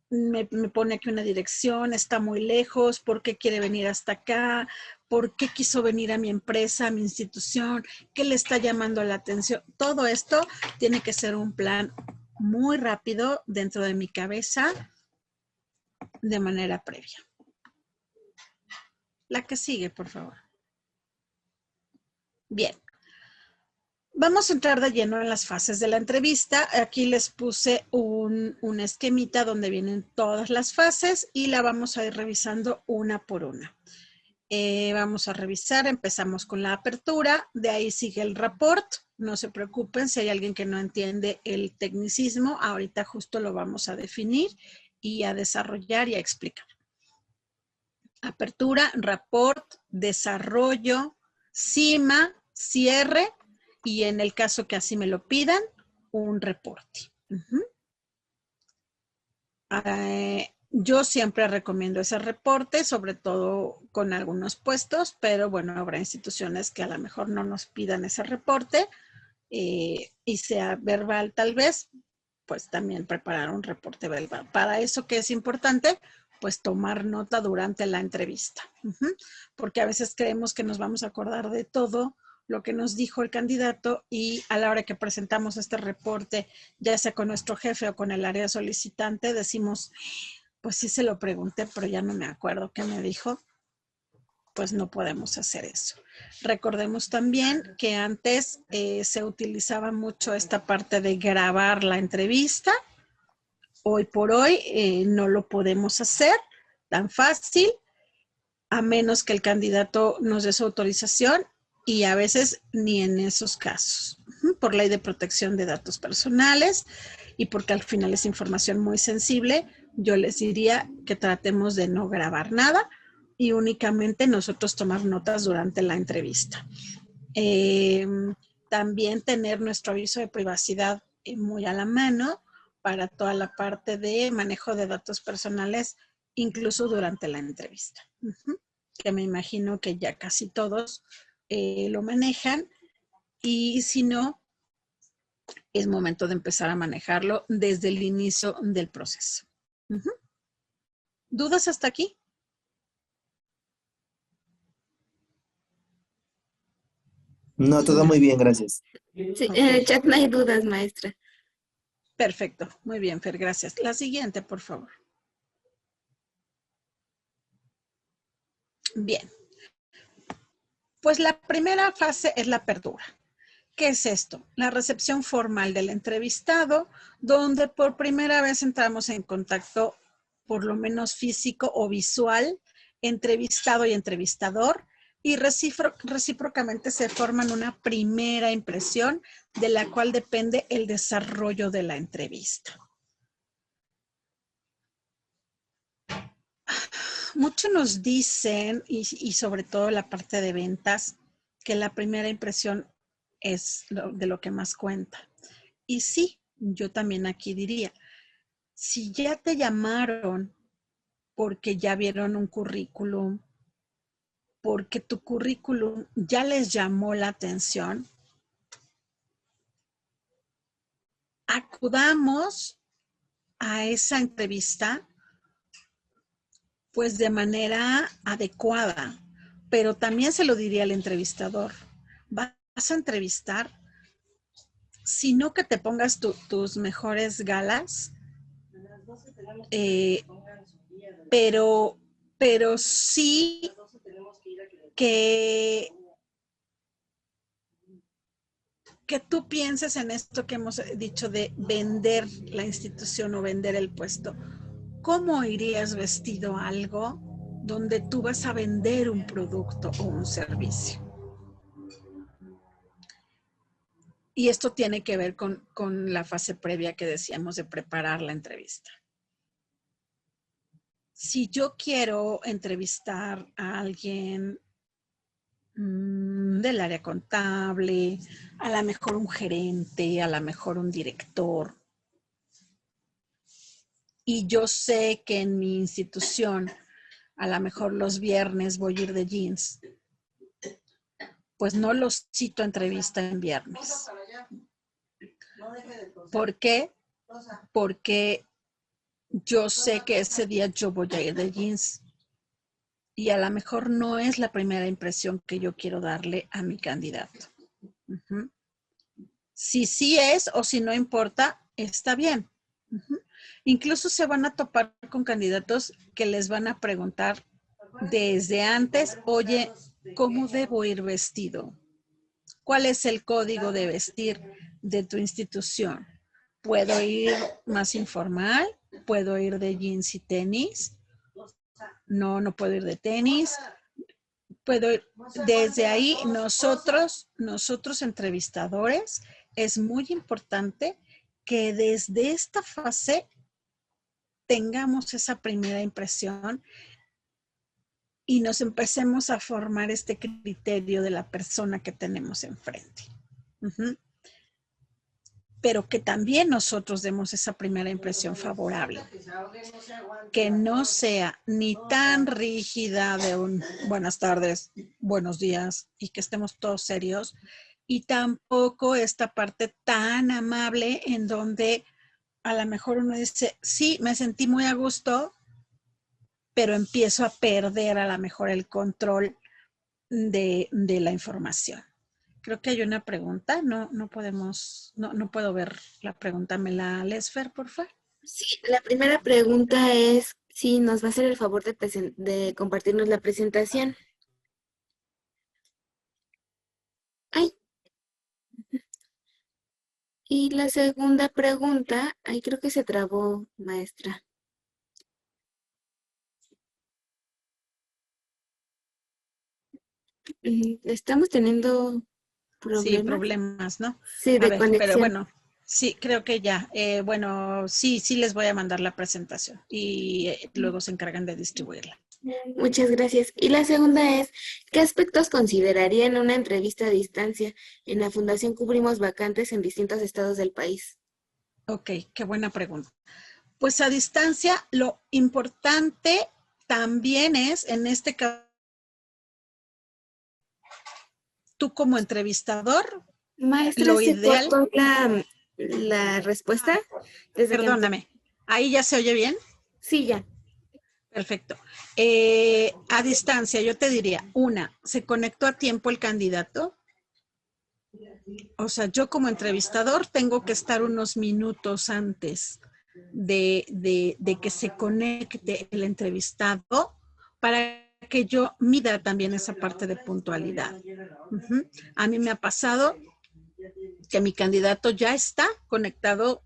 Speaker 2: me pone aquí una dirección, está muy lejos, ¿por qué quiere venir hasta acá? ¿Por qué quiso venir a mi empresa, a mi institución? ¿Qué le está llamando la atención? Todo esto tiene que ser un plan muy rápido dentro de mi cabeza de manera previa. La que sigue, por favor. Bien. Vamos a entrar de lleno en las fases de la entrevista. Aquí les puse un esquemita donde vienen todas las fases y la vamos a ir revisando una por una. Vamos a revisar, empezamos con la apertura, de ahí sigue el rapport. No se preocupen si hay alguien que no entiende el tecnicismo, ahorita justo lo vamos a definir y a desarrollar y a explicar. Apertura, rapport, desarrollo, cima, cierre y en el caso que así me lo pidan, un reporte. Yo siempre recomiendo ese reporte, sobre todo con algunos puestos, pero bueno, habrá instituciones que a lo mejor no nos pidan ese reporte y sea verbal tal vez, pues también preparar un reporte verbal. Para eso, ¿qué es importante? Pues tomar nota durante la entrevista, porque a veces creemos que nos vamos a acordar de todo lo que nos dijo el candidato y a la hora que presentamos este reporte, ya sea con nuestro jefe o con el área solicitante, decimos, pues sí se lo pregunté, pero ya no me acuerdo qué me dijo. Pues no podemos hacer eso. Recordemos también que antes se utilizaba mucho esta parte de grabar la entrevista. Hoy por hoy no lo podemos hacer tan fácil, a menos que el candidato nos dé su autorización y a veces ni en esos casos, por ley de protección de datos personales y porque al final es información muy sensible, yo les diría que tratemos de no grabar nada y únicamente nosotros tomar notas durante la entrevista. También tener nuestro aviso de privacidad muy a la mano para toda la parte de manejo de datos personales, incluso durante la entrevista. que me imagino que ya casi todos lo manejan, y si no, es momento de empezar a manejarlo desde el inicio del proceso. Uh-huh. ¿Dudas hasta aquí?
Speaker 3: No, todo muy bien, gracias.
Speaker 1: Sí, en el chat no hay dudas, maestra.
Speaker 2: Perfecto, muy bien, Fer, gracias. La siguiente, por favor. Bien, pues la primera fase es la apertura. ¿Qué es esto? La recepción formal del entrevistado, donde por primera vez entramos en contacto, por lo menos físico o visual, entrevistado y entrevistador, y recíprocamente se forman una primera impresión de la cual depende el desarrollo de la entrevista. Muchos nos dicen, y sobre todo la parte de ventas, que la primera impresión es de lo que más cuenta. Y sí, yo también aquí diría, si ya te llamaron porque ya vieron un currículum, porque tu currículum ya les llamó la atención, acudamos a esa entrevista pues de manera adecuada, pero también se lo diría al entrevistador, vas a entrevistar, sino que te pongas tus mejores galas, pero sí que tú pienses en esto que hemos dicho de vender la institución o vender el puesto. ¿Cómo irías vestido a algo donde tú vas a vender un producto o un servicio? Y esto tiene que ver con la fase previa que decíamos de preparar la entrevista. Si yo quiero entrevistar a alguien del área contable, a lo mejor un gerente, a lo mejor un director, y yo sé que en mi institución a lo mejor los viernes voy a ir de jeans, pues no los cito a entrevista en viernes. ¿Por qué? Porque yo sé que ese día yo voy a ir de jeans y a lo mejor no es la primera impresión que yo quiero darle a mi candidato. Uh-huh. Si sí es o si no importa, está bien. Uh-huh. Incluso se van a topar con candidatos que les van a preguntar desde antes, oye, ¿cómo debo ir vestido? ¿Cuál es el código de vestir de tu institución? ¿Puedo ir más informal? ¿Puedo ir de jeans y tenis? No, no puedo ir de tenis. Puedo ir. Desde ahí, nosotros entrevistadores, es muy importante que desde esta fase tengamos esa primera impresión y nos empecemos a formar este criterio de la persona que tenemos enfrente. Uh-huh. Pero que también nosotros demos esa primera impresión favorable. Que no sea ni tan rígida de un buenas tardes, buenos días, y que estemos todos serios, y tampoco esta parte tan amable en donde a lo mejor uno dice, sí, me sentí muy a gusto, pero empiezo a perder a lo mejor el control de la información. Creo que hay una pregunta, no puedo ver la pregunta. ¿Me la lees, Fer, por favor?
Speaker 1: Sí, la primera pregunta es si nos va a hacer el favor de compartirnos la presentación. Ay. Y la segunda pregunta, ay, creo que se trabó, maestra. Estamos teniendo problemas.
Speaker 2: Sí, problemas, ¿no?
Speaker 1: Sí,
Speaker 2: A
Speaker 1: de
Speaker 2: ver,
Speaker 1: conexión.
Speaker 2: pero bueno, sí, creo que ya. Bueno, sí les voy a mandar la presentación y luego se encargan de distribuirla.
Speaker 1: Muchas gracias. Y la segunda es, ¿qué aspectos consideraría en una entrevista a distancia? En la Fundación cubrimos vacantes en distintos estados del país.
Speaker 2: Ok, qué buena pregunta. Pues a distancia, lo importante también es, en este caso, tú como entrevistador,
Speaker 1: Maestra,
Speaker 2: lo
Speaker 1: ¿se
Speaker 2: ideal,
Speaker 1: cortó la respuesta? Desde que
Speaker 2: perdóname, ¿ahí ya se oye bien?
Speaker 1: Sí, ya.
Speaker 2: Perfecto. A distancia, yo te diría, una, ¿se conectó a tiempo el candidato? O sea, yo como entrevistador tengo que estar unos minutos antes de que se conecte el entrevistado para que yo mida también esa parte de puntualidad. Uh-huh. A mí me ha pasado que mi candidato ya está conectado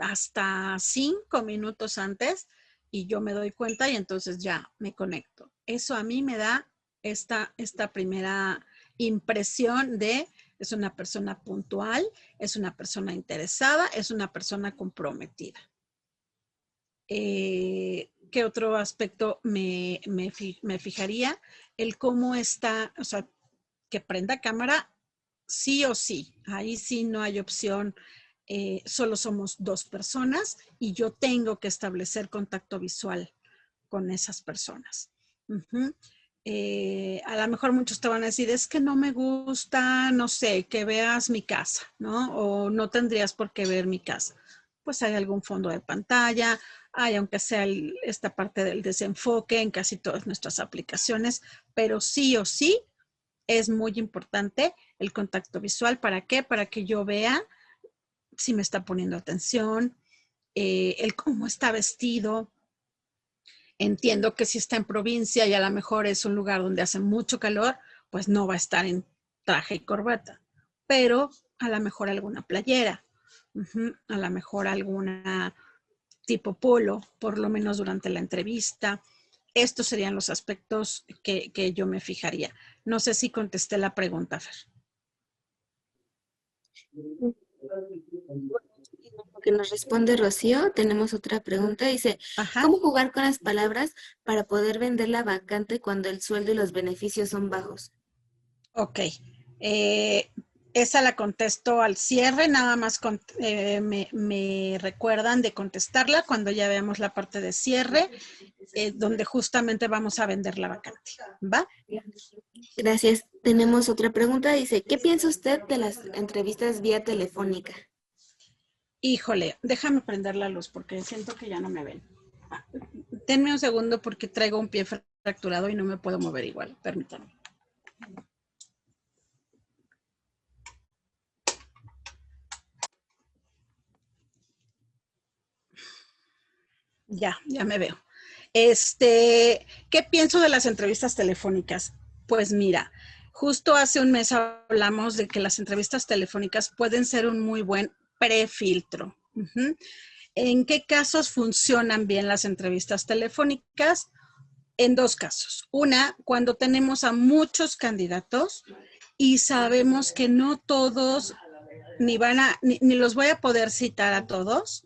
Speaker 2: hasta 5 minutos antes y yo me doy cuenta y entonces ya me conecto. Eso a mí me da esta primera impresión de es una persona puntual, es una persona interesada, es una persona comprometida. ¿Qué otro aspecto me fijaría? El cómo está, o sea, que prenda cámara sí o sí. Ahí sí no hay opción. Solo somos 2 personas y yo tengo que establecer contacto visual con esas personas. Uh-huh. A lo mejor muchos te van a decir, es que no me gusta, no sé, que veas mi casa, ¿no? O no tendrías por qué ver mi casa. Pues hay algún fondo de pantalla, hay aunque sea esta parte del desenfoque en casi todas nuestras aplicaciones, pero sí o sí es muy importante el contacto visual. ¿Para qué? Para que yo vea si me está poniendo atención, el cómo está vestido. Entiendo que si está en provincia y a lo mejor es un lugar donde hace mucho calor, pues no va a estar en traje y corbata, pero a lo mejor alguna playera, a lo mejor alguna tipo polo, por lo menos durante la entrevista. Estos serían los aspectos que yo me fijaría. No sé si contesté la pregunta, Fer.
Speaker 1: Lo que nos responde Rocío, tenemos otra pregunta. Dice,
Speaker 2: Ajá.
Speaker 1: ¿cómo jugar con las palabras para poder vender la vacante cuando el sueldo y los beneficios son bajos?
Speaker 2: Ok. Esa la contesto al cierre, nada más me recuerdan de contestarla cuando ya veamos la parte de cierre, donde justamente vamos a vender la vacante. ¿Va?
Speaker 1: Gracias. Tenemos otra pregunta. Dice, ¿qué piensa usted de las entrevistas vía telefónica?
Speaker 2: Híjole, déjame prender la luz porque siento que ya no me ven. Denme un segundo porque traigo un pie fracturado y no me puedo mover igual. Permítanme. Ya me veo. ¿Qué pienso de las entrevistas telefónicas? Pues mira, justo hace un mes hablamos de que las entrevistas telefónicas pueden ser un muy buen prefiltro. Uh-huh. ¿En qué casos funcionan bien las entrevistas telefónicas? En 2 casos. Una, cuando tenemos a muchos candidatos y sabemos que no todos ni los voy a poder citar a todos,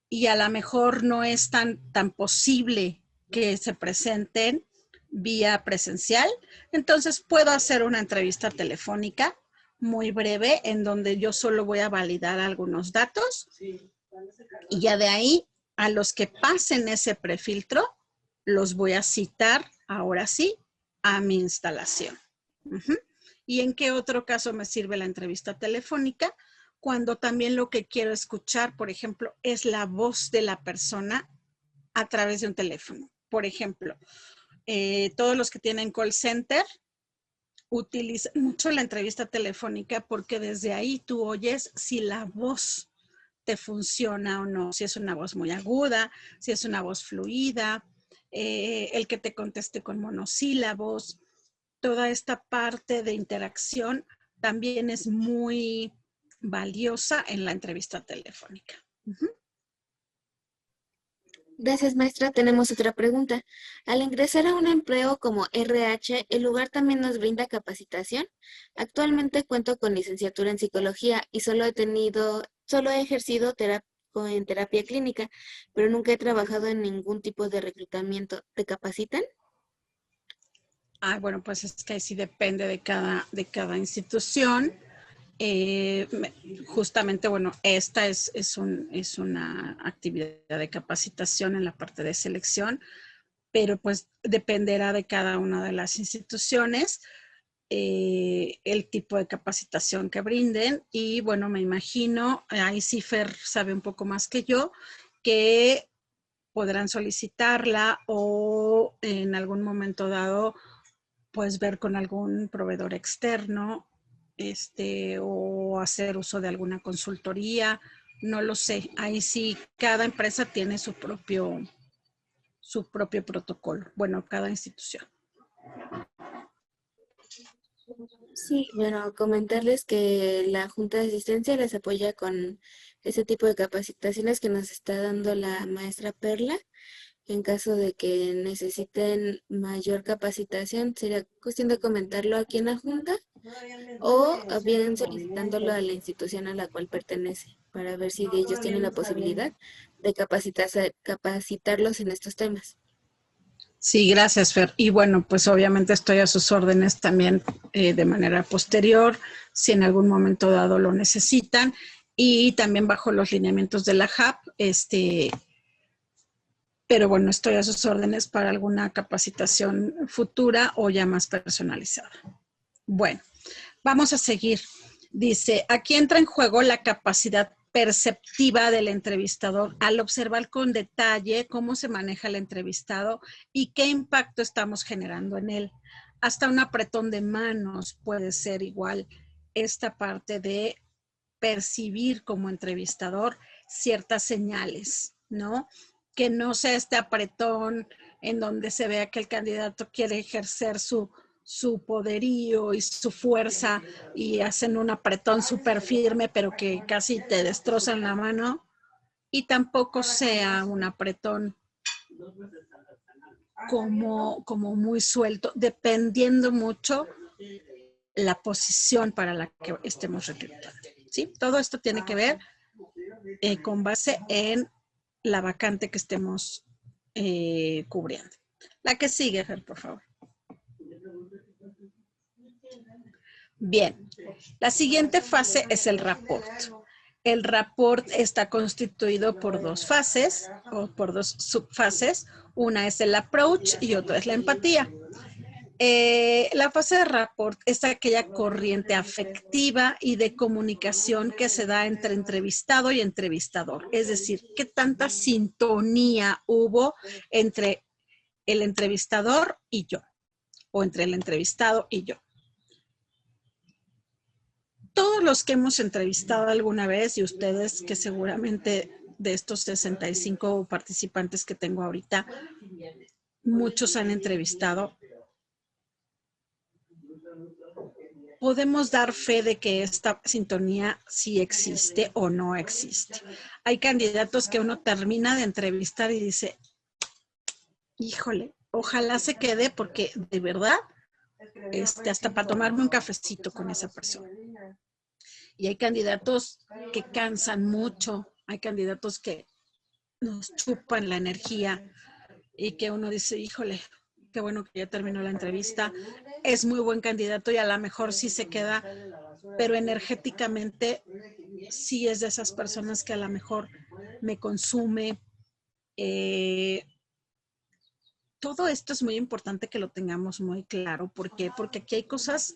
Speaker 2: y a lo mejor no es tan posible que se presenten vía presencial, entonces puedo hacer una entrevista telefónica muy breve en donde yo solo voy a validar algunos datos y ya de ahí a los que pasen ese prefiltro los voy a citar ahora sí a mi instalación. Uh-huh. ¿Y en qué otro caso me sirve la entrevista telefónica? Cuando también lo que quiero escuchar, por ejemplo, es la voz de la persona a través de un teléfono. Por ejemplo, todos los que tienen call center utilizan mucho la entrevista telefónica porque desde ahí tú oyes si la voz te funciona o no, si es una voz muy aguda, si es una voz fluida, el que te conteste con monosílabos. Toda esta parte de interacción también es muy valiosa en la entrevista telefónica. Uh-huh.
Speaker 1: Gracias, maestra. Tenemos otra pregunta. Al ingresar a un empleo como RH, ¿el lugar también nos brinda capacitación? Actualmente cuento con licenciatura en psicología y solo he ejercido en terapia clínica, pero nunca he trabajado en ningún tipo de reclutamiento. ¿Te capacitan?
Speaker 2: Bueno, pues es que sí depende de cada institución. Eh, Justamente, bueno, esta es una actividad de capacitación en la parte de selección, pero pues dependerá de cada una de las instituciones. el tipo de capacitación que brinden y bueno, me imagino, ahí sí Fer sabe un poco más que yo, que podrán solicitarla o en algún momento dado pues ver con algún proveedor externo o hacer uso de alguna consultoría, no lo sé, ahí sí cada empresa tiene su propio protocolo, bueno, cada institución.
Speaker 1: Sí, bueno, comentarles que la Junta de Asistencia les apoya con ese tipo de capacitaciones que nos está dando la maestra Perla. En caso de que necesiten mayor capacitación, sería cuestión de comentarlo aquí en la Junta o bien solicitándolo a la institución a la cual pertenece para ver si ellos tienen la posibilidad de capacitarlos en estos temas.
Speaker 2: Sí, gracias, Fer. Y bueno, pues obviamente estoy a sus órdenes también de manera posterior, si en algún momento dado lo necesitan, y también bajo los lineamientos de la JAP, pero bueno, estoy a sus órdenes para alguna capacitación futura o ya más personalizada. Bueno, vamos a seguir. Dice, aquí entra en juego la capacidad perceptiva del entrevistador al observar con detalle cómo se maneja el entrevistado y qué impacto estamos generando en él. Hasta un apretón de manos puede ser igual esta parte de percibir como entrevistador ciertas señales, ¿no? Que no sea este apretón en donde se vea que el candidato quiere ejercer su poderío y su fuerza y hacen un apretón súper firme, pero que casi te destrozan la mano. Y tampoco sea un apretón como muy suelto, dependiendo mucho la posición para la que estemos reclutando. ¿Sí? Todo esto tiene que ver con base en la vacante que estemos cubriendo. La que sigue, Fer, por favor. Bien, la siguiente fase es el rapport. El rapport está constituido por dos fases o por dos subfases. Una es el approach y otra es la empatía. La fase de rapport es aquella corriente afectiva y de comunicación que se da entre entrevistado y entrevistador. Es decir, qué tanta sintonía hubo entre el entrevistador y yo, o entre el entrevistado y yo. Todos los que hemos entrevistado alguna vez, y ustedes que seguramente de estos 65 participantes que tengo ahorita, muchos han entrevistado, podemos dar fe de que esta sintonía sí existe o no existe. Hay candidatos que uno termina de entrevistar y dice, híjole, ojalá se quede porque de verdad, hasta para tomarme un cafecito con esa persona. Y hay candidatos que cansan mucho, hay candidatos que nos chupan la energía y que uno dice, híjole, qué bueno que ya terminó la entrevista, es muy buen candidato y a lo mejor sí se queda, pero energéticamente sí es de esas personas que a lo mejor me consume. Todo esto es muy importante que lo tengamos muy claro. ¿Por qué? Porque aquí hay cosas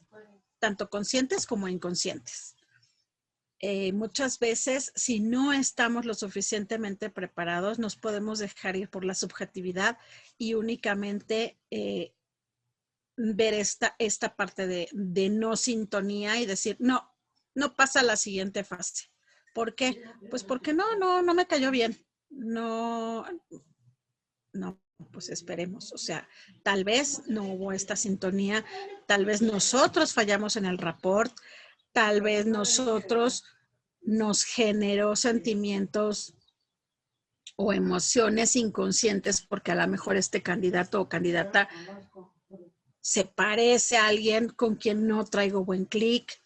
Speaker 2: tanto conscientes como inconscientes. Muchas veces, si no estamos lo suficientemente preparados, nos podemos dejar ir por la subjetividad y únicamente ver esta parte de no sintonía y decir, no pasa a la siguiente fase. ¿Por qué? Pues porque no me cayó bien. No, pues esperemos. O sea, tal vez no hubo esta sintonía, tal vez nosotros fallamos en el rapport, tal vez nosotros nos generó sentimientos o emociones inconscientes porque a lo mejor este candidato o candidata se parece a alguien con quien no traigo buen clic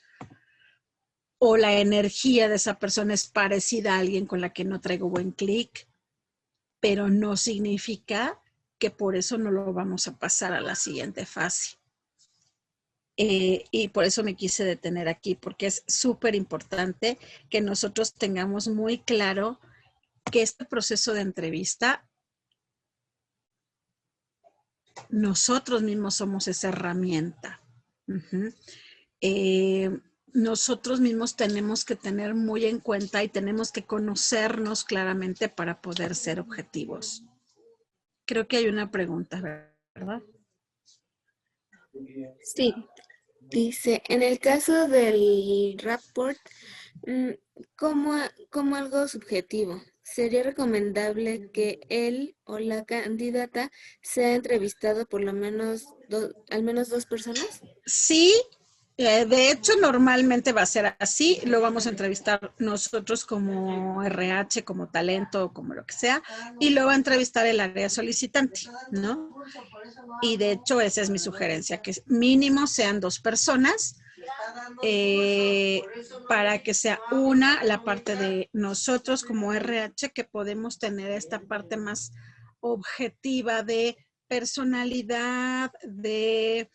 Speaker 2: o la energía de esa persona es parecida a alguien con la que no traigo buen clic, pero no significa que por eso no lo vamos a pasar a la siguiente fase. Y por eso me quise detener aquí, porque es súper importante que nosotros tengamos muy claro que este proceso de entrevista, nosotros mismos somos esa herramienta Ujú. Nosotros mismos tenemos que tener muy en cuenta y tenemos que conocernos claramente para poder ser objetivos. Creo que hay una pregunta, ¿verdad?
Speaker 1: Sí, dice, en el caso del rapport, mm, como algo subjetivo, ¿sería recomendable que él o la candidata sea entrevistado por lo menos al menos dos personas?
Speaker 2: Sí, de hecho normalmente va a ser así, lo vamos a entrevistar nosotros como RH, como talento, como lo que sea, y lo va a entrevistar el área solicitante, ¿no? Y de hecho esa es mi sugerencia, que mínimo sean dos personas eh, para que sea una la parte de nosotros como RH, que podemos tener esta parte más objetiva de personalidad, de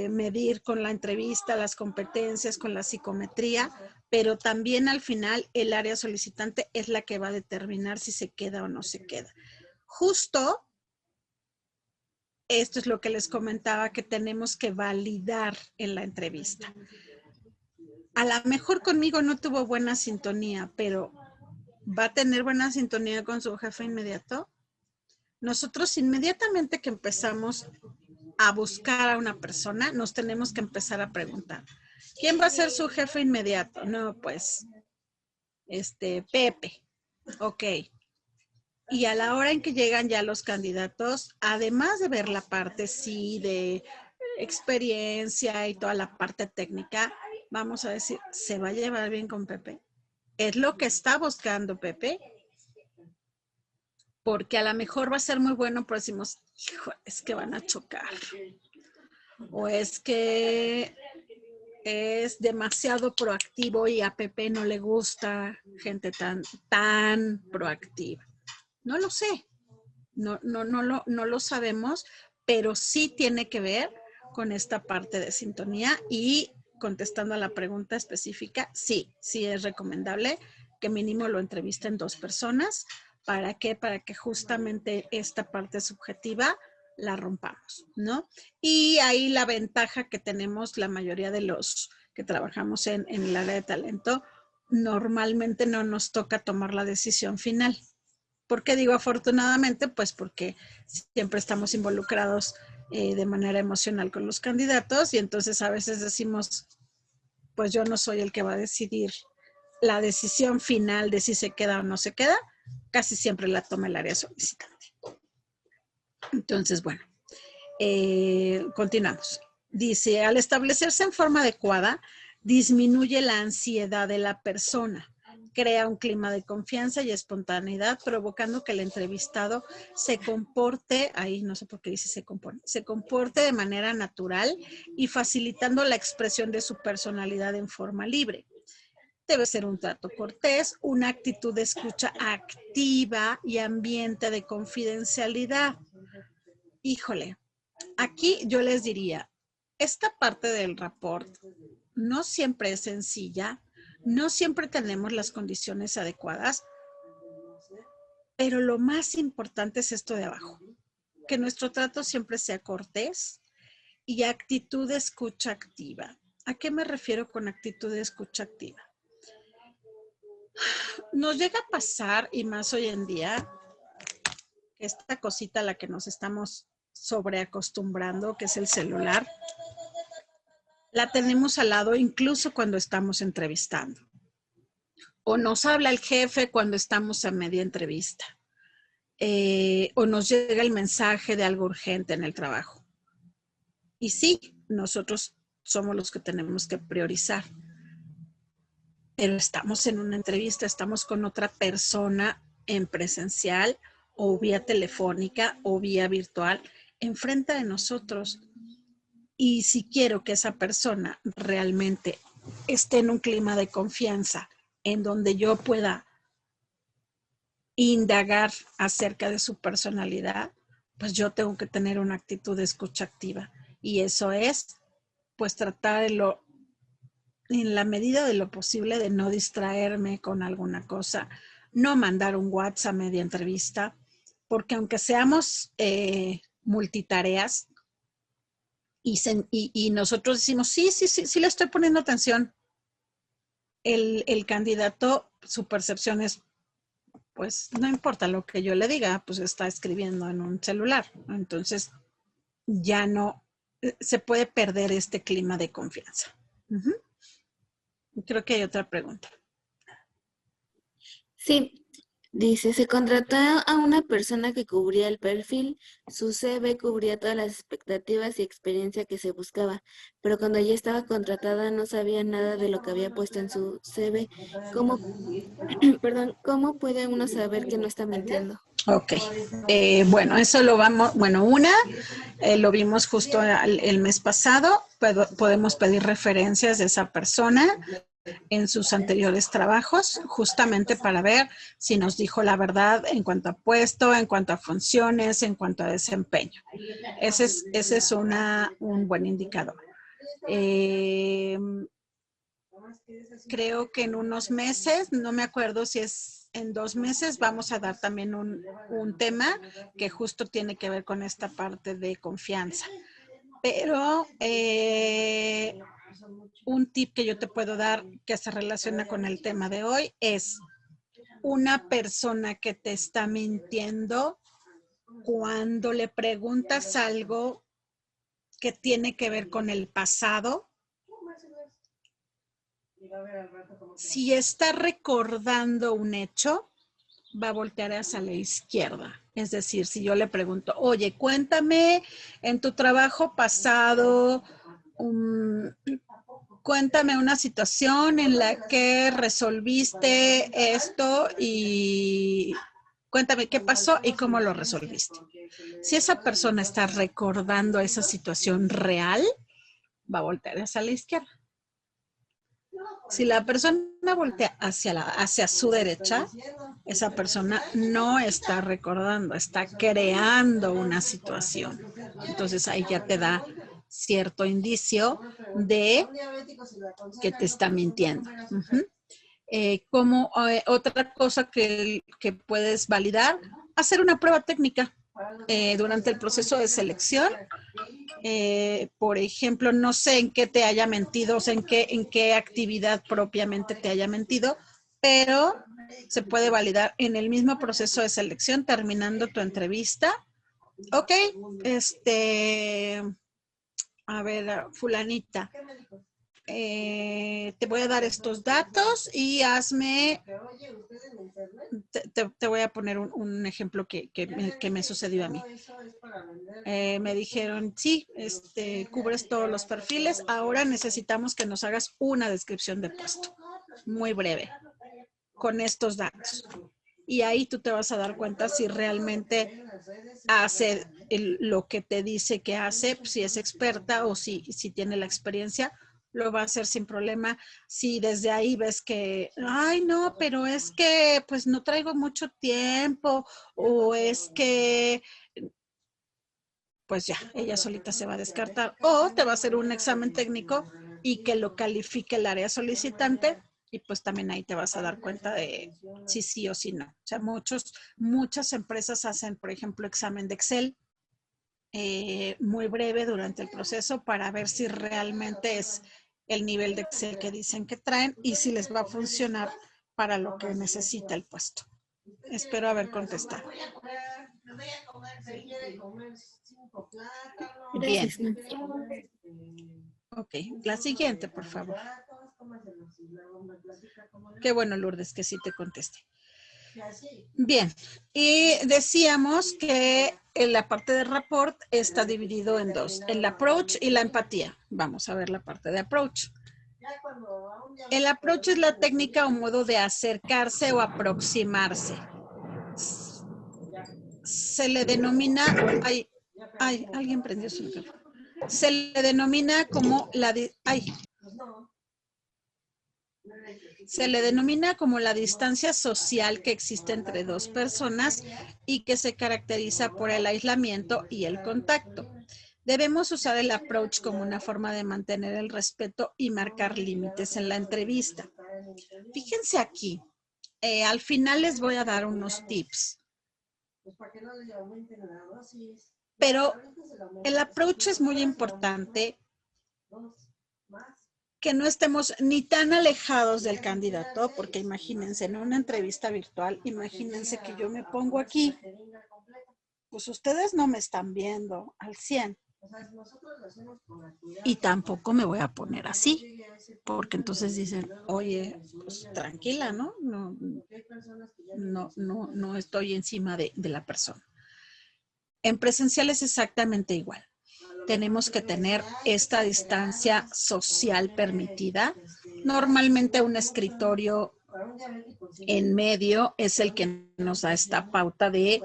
Speaker 2: medir con la entrevista las competencias, con la psicometría, pero también al final el área solicitante es la que va a determinar si se queda o no se queda. Justo esto es lo que les comentaba que tenemos que validar en la entrevista. A lo mejor conmigo no tuvo buena sintonía, pero ¿va a tener buena sintonía con su jefe inmediato? Nosotros inmediatamente que empezamos a buscar a una persona, nos tenemos que empezar a preguntar, ¿quién va a ser su jefe inmediato? No, pues, Pepe. Ok. Y a la hora en que llegan ya los candidatos, además de ver la parte, sí, de experiencia y toda la parte técnica, vamos a decir, ¿se va a llevar bien con Pepe? ¿Es lo que está buscando Pepe? Porque a lo mejor va a ser muy bueno, pero decimos, hijo, es que van a chocar. O es que es demasiado proactivo y a Pepe no le gusta gente tan proactiva. No lo sé, no lo sabemos, pero sí tiene que ver con esta parte de sintonía y contestando a la pregunta específica, sí es recomendable que mínimo lo entrevisten dos personas. ¿Para qué? Para que justamente esta parte subjetiva la rompamos, ¿no? Y ahí la ventaja que tenemos la mayoría de los que trabajamos en el área de talento, normalmente no nos toca tomar la decisión final. ¿Por qué digo afortunadamente? Pues porque siempre estamos involucrados de manera emocional con los candidatos y entonces a veces decimos, pues yo no soy el que va a decidir la decisión final de si se queda o no se queda, casi siempre la toma el área solicitante. Entonces, bueno, continuamos. Dice, al establecerse en forma adecuada, disminuye la ansiedad de la persona, crea un clima de confianza y espontaneidad, provocando que el entrevistado se comporte, ahí no sé por qué dice se comporte de manera natural y facilitando la expresión de su personalidad en forma libre. Debe ser un trato cortés, una actitud de escucha activa y ambiente de confidencialidad. Híjole, aquí yo les diría, esta parte del rapport no siempre es sencilla, no siempre tenemos las condiciones adecuadas, pero lo más importante es esto de abajo, que nuestro trato siempre sea cortés y actitud de escucha activa. ¿A qué me refiero con actitud de escucha activa? Nos llega a pasar, y más hoy en día, esta cosita a la que nos estamos sobreacostumbrando, que es el celular, la tenemos al lado incluso cuando estamos entrevistando. O nos habla el jefe cuando estamos a media entrevista. O nos llega el mensaje de algo urgente en el trabajo. Y sí, nosotros somos los que tenemos que priorizar. Pero estamos en una entrevista, estamos con otra persona en presencial o vía telefónica o vía virtual enfrente de nosotros. Y si quiero que esa persona realmente esté en un clima de confianza en donde yo pueda indagar acerca de su personalidad, pues yo tengo que tener una actitud de escucha activa. Y eso es, pues tratar en la medida de lo posible de no distraerme con alguna cosa, no mandar un WhatsApp a media entrevista, porque aunque seamos multitareas, y nosotros decimos, sí le estoy poniendo atención. El candidato, su percepción es, pues no importa lo que yo le diga, pues está escribiendo en un celular. Entonces ya no se puede perder este clima de confianza. Creo que hay otra pregunta.
Speaker 1: Sí, dice, se contrató a una persona que cubría el perfil, su CV cubría todas las expectativas y experiencia que se buscaba, pero cuando ella estaba contratada no sabía nada de lo que había puesto en su CV. ¿Cómo, perdón, cómo puede uno saber que no está mintiendo?
Speaker 2: Ok, bueno, eso lo vamos, bueno, lo vimos justo el mes pasado, podemos pedir referencias de esa persona en sus anteriores trabajos, justamente para ver si nos dijo la verdad en cuanto a puesto, en cuanto a funciones, en cuanto a desempeño. Ese es un buen indicador. Creo que en unos meses, no me acuerdo si es en 2 meses, vamos a dar también un tema que justo tiene que ver con esta parte de confianza. Pero un tip que yo te puedo dar que se relaciona con el tema de hoy es una persona que te está mintiendo cuando le preguntas algo que tiene que ver con el pasado. Si está recordando un hecho, va a voltear hacia la izquierda. Es decir, si yo le pregunto, oye, cuéntame en tu trabajo pasado, cuéntame una situación en la que resolviste esto y cuéntame qué pasó y cómo lo resolviste. Si esa persona está recordando esa situación real, va a voltear hacia la izquierda. Si la persona voltea hacia su derecha, esa persona no está recordando, está creando una situación. Entonces ahí ya te da cierto indicio de que te está mintiendo. Como otra cosa que puedes validar, hacer una prueba técnica durante el proceso de selección. Por ejemplo, no sé en qué te haya mentido, o sea, en qué actividad propiamente te haya mentido, pero se puede validar en el mismo proceso de selección, terminando tu entrevista. Ok, a ver, fulanita, te voy a dar estos datos y hazme, te voy a poner un ejemplo que me sucedió a mí. Me dijeron, sí, cubres todos los perfiles, ahora necesitamos que nos hagas una descripción de puesto, muy breve, con estos datos. Y ahí tú te vas a dar cuenta si realmente hace lo que te dice que hace, si es experta o si tiene la experiencia, lo va a hacer sin problema. Si desde ahí ves que, ay, no, pero es que pues no traigo mucho tiempo o es que pues ya, ella solita se va a descartar o te va a hacer un examen técnico y que lo califique el área solicitante y pues también ahí te vas a dar cuenta de si sí o si no. O sea, muchas empresas hacen, por ejemplo, examen de Excel muy breve durante el proceso para ver si realmente es el nivel de Excel que dicen que traen y si les va a funcionar para lo que necesita el puesto. Espero haber contestado. Bien.
Speaker 1: Gracias, Nancy.
Speaker 2: Ok, la siguiente, por favor. Qué bueno, Lourdes, que sí te conteste. Bien, y decíamos que en la parte de rapport está dividido en dos, el approach y la empatía. Vamos a ver la parte de approach. El approach es la técnica o modo de acercarse o aproximarse. Se le denomina, alguien prendió su micrófono. Se le denomina como se le denomina como la distancia social que existe entre dos personas y que se caracteriza por el aislamiento y el contacto. Debemos usar el approach como una forma de mantener el respeto y marcar límites en la entrevista. Fíjense aquí, al final les voy a dar unos tips. Pero el approach es muy importante, que no estemos ni tan alejados del candidato, porque imagínense, en una entrevista virtual, imagínense que yo me pongo aquí, pues ustedes no me están viendo al 100. Y tampoco me voy a poner así, porque entonces dicen, oye, pues tranquila, ¿no? No estoy encima de la persona. En presencial es exactamente igual. Tenemos que tener esta distancia social permitida. Normalmente un escritorio en medio es el que nos da esta pauta de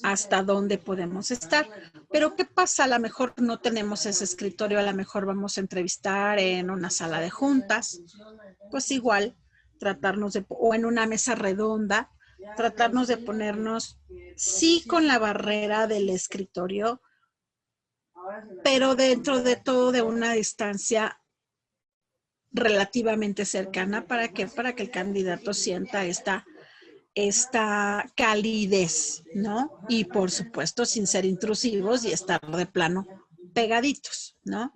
Speaker 2: hasta dónde podemos estar. Pero ¿qué pasa? A lo mejor no tenemos ese escritorio, a lo mejor vamos a entrevistar en una sala de juntas. Pues igual, tratarnos de, o en una mesa redonda, tratarnos de ponernos, sí, con la barrera del escritorio, pero dentro de todo de una distancia relativamente cercana. ¿Para qué? Para que el candidato sienta esta calidez, ¿no? Y por supuesto sin ser intrusivos y estar de plano pegaditos, ¿no?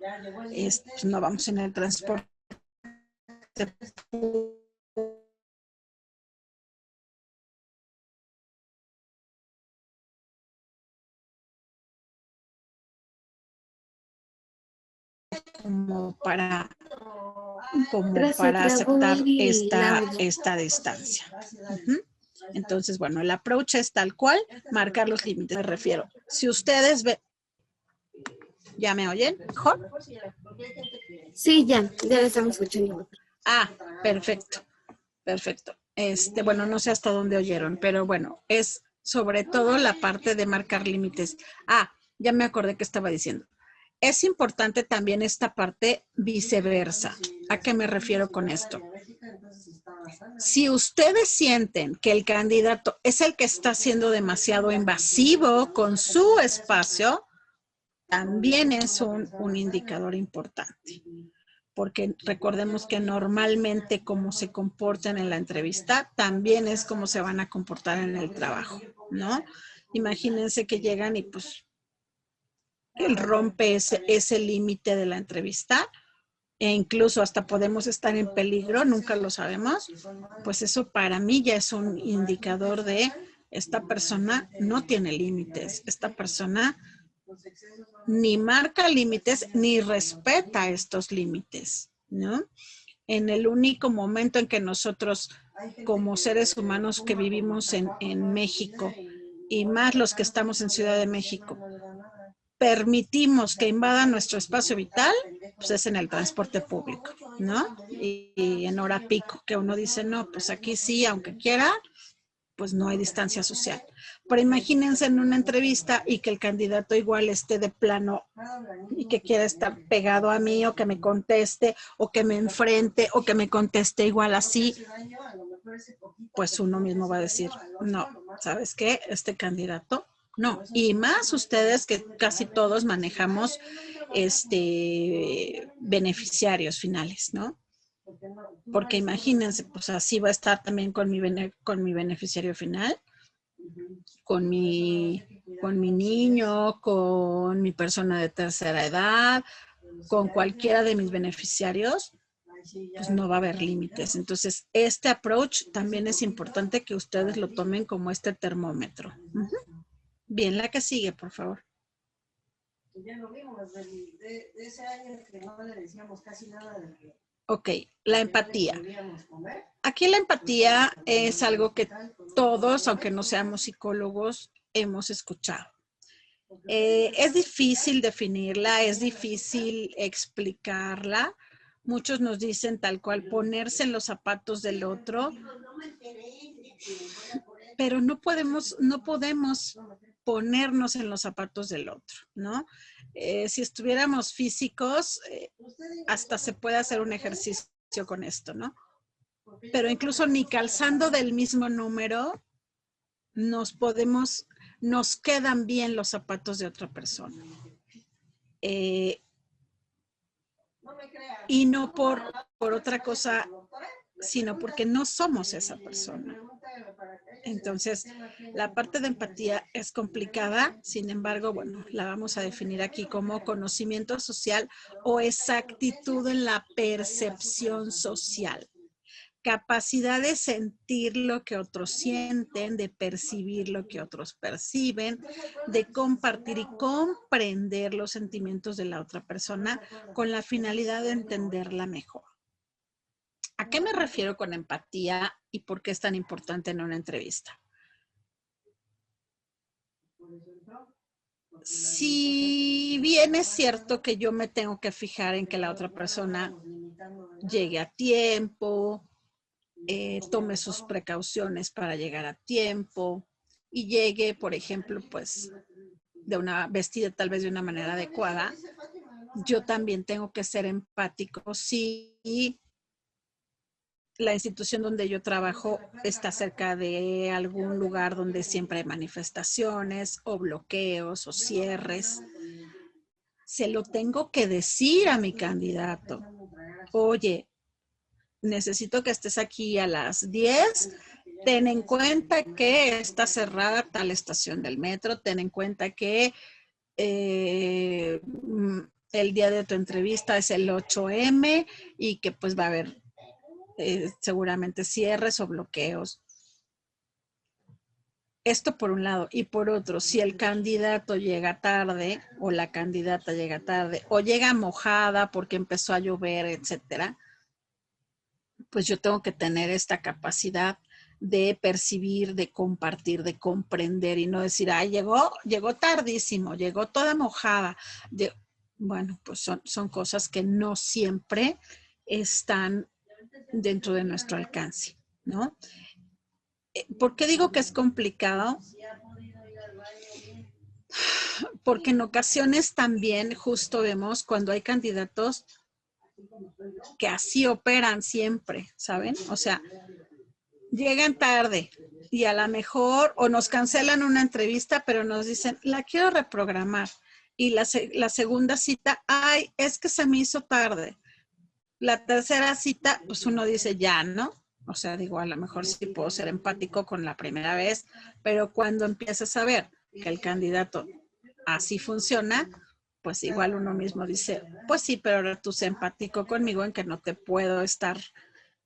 Speaker 2: Pues no vamos en el transporte como para
Speaker 1: Tras se trabó
Speaker 2: aceptar
Speaker 1: el audio.
Speaker 2: esta distancia. Entonces, bueno, el approach es tal cual, marcar los límites, me refiero. Si ustedes ven, ¿ya me oyen mejor?
Speaker 1: Sí, ya la estamos escuchando.
Speaker 2: Ah, perfecto, perfecto. Bueno, no sé hasta dónde oyeron, pero bueno, es sobre todo la parte de marcar límites. Ah, ya me acordé que estaba diciendo. Es importante también esta parte viceversa. ¿A qué me refiero con esto? Si ustedes sienten que el candidato es el que está siendo demasiado invasivo con su espacio, también es un indicador importante. Porque recordemos que normalmente como se comportan en la entrevista, también es como se van a comportar en el trabajo, ¿no? Imagínense que llegan y pues él rompe ese límite de la entrevista e incluso hasta podemos estar en peligro, nunca lo sabemos, pues eso para mí ya es un indicador de esta persona no tiene límites, esta persona ni marca límites ni respeta estos límites, ¿no? En el único momento en que nosotros como seres humanos que vivimos en México y más los que estamos en Ciudad de México, permitimos que invadan nuestro espacio vital, pues es en el transporte público, ¿no? Y en hora pico, que uno dice, no, pues aquí sí, aunque quiera, pues no hay distancia social. Pero imagínense en una entrevista y que el candidato igual esté de plano y que quiera estar pegado a mí o que me conteste o que me enfrente o que me conteste igual así, pues uno mismo va a decir, no, ¿sabes qué? Este candidato no, y más ustedes que casi todos manejamos beneficiarios finales, ¿no? Porque imagínense, pues así va a estar también con mi beneficiario final, con mi niño, con mi persona de tercera edad, con cualquiera de mis beneficiarios, pues no va a haber límites. Entonces, este approach también es importante que ustedes lo tomen como este termómetro. Bien, la que sigue, por favor. Ok, la empatía. Aquí la empatía es algo que todos, aunque no seamos psicólogos, hemos escuchado. Es difícil definirla, es difícil explicarla. Muchos nos dicen tal cual ponerse en los zapatos del otro, pero no podemos ponernos en los zapatos del otro, ¿no? Si estuviéramos físicos, hasta se puede hacer un ejercicio con esto, ¿no? Pero incluso ni calzando del mismo número nos quedan bien los zapatos de otra persona. Y no por otra cosa, sino porque no somos esa persona. Entonces, la parte de empatía es complicada, sin embargo, bueno, la vamos a definir aquí como conocimiento social o exactitud en la percepción social. Capacidad de sentir lo que otros sienten, de percibir lo que otros perciben, de compartir y comprender los sentimientos de la otra persona con la finalidad de entenderla mejor. ¿A qué me refiero con empatía y por qué es tan importante en una entrevista? Si bien es cierto que yo me tengo que fijar en que la otra persona llegue a tiempo, tome sus precauciones para llegar a tiempo y llegue, por ejemplo, pues de una vestida tal vez de una manera adecuada, yo también tengo que ser empático si la institución donde yo trabajo está cerca de algún lugar donde siempre hay manifestaciones o bloqueos o cierres. Se lo tengo que decir a mi candidato. Oye, necesito que estés aquí a las 10. Ten en cuenta que está cerrada tal estación del metro. Ten en cuenta que el día de tu entrevista es el 8M y que pues va a haber seguramente cierres o bloqueos. Esto por un lado. Y por otro, si el candidato llega tarde o la candidata llega tarde o llega mojada porque empezó a llover, etcétera, pues yo tengo que tener esta capacidad de percibir, de compartir, de comprender y no decir, ay, llegó tardísimo, llegó toda mojada. Bueno, pues son cosas que no siempre están dentro de nuestro alcance, ¿no? ¿Por qué digo que es complicado? Porque en ocasiones también justo vemos cuando hay candidatos que así operan siempre, ¿saben? O sea, llegan tarde y a lo mejor o nos cancelan una entrevista, pero nos dicen, la quiero reprogramar. Y la segunda cita, ay, es que se me hizo tarde. La tercera cita, pues uno dice, ya, ¿no? O sea, digo, a lo mejor sí puedo ser empático con la primera vez, pero cuando empiezas a ver que el candidato así funciona, pues igual uno mismo dice, pues sí, pero ahora tú sé empático conmigo en que no te puedo estar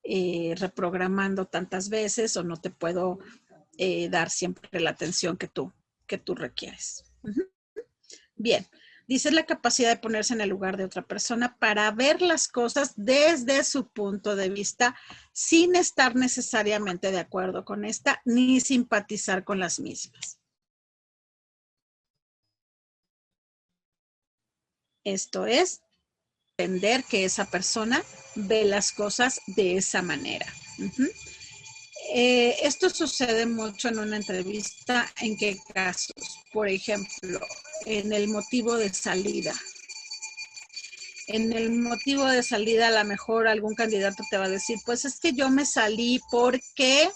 Speaker 2: reprogramando tantas veces o no te puedo dar siempre la atención que tú requieres. Bien, dice la capacidad de ponerse en el lugar de otra persona para ver las cosas desde su punto de vista sin estar necesariamente de acuerdo con esta ni simpatizar con las mismas. Esto es entender que esa persona ve las cosas de esa manera. Esto sucede mucho en una entrevista. ¿En qué casos? Por ejemplo, en el motivo de salida. En el motivo de salida, a lo mejor algún candidato te va a decir, pues es que yo me salí porque,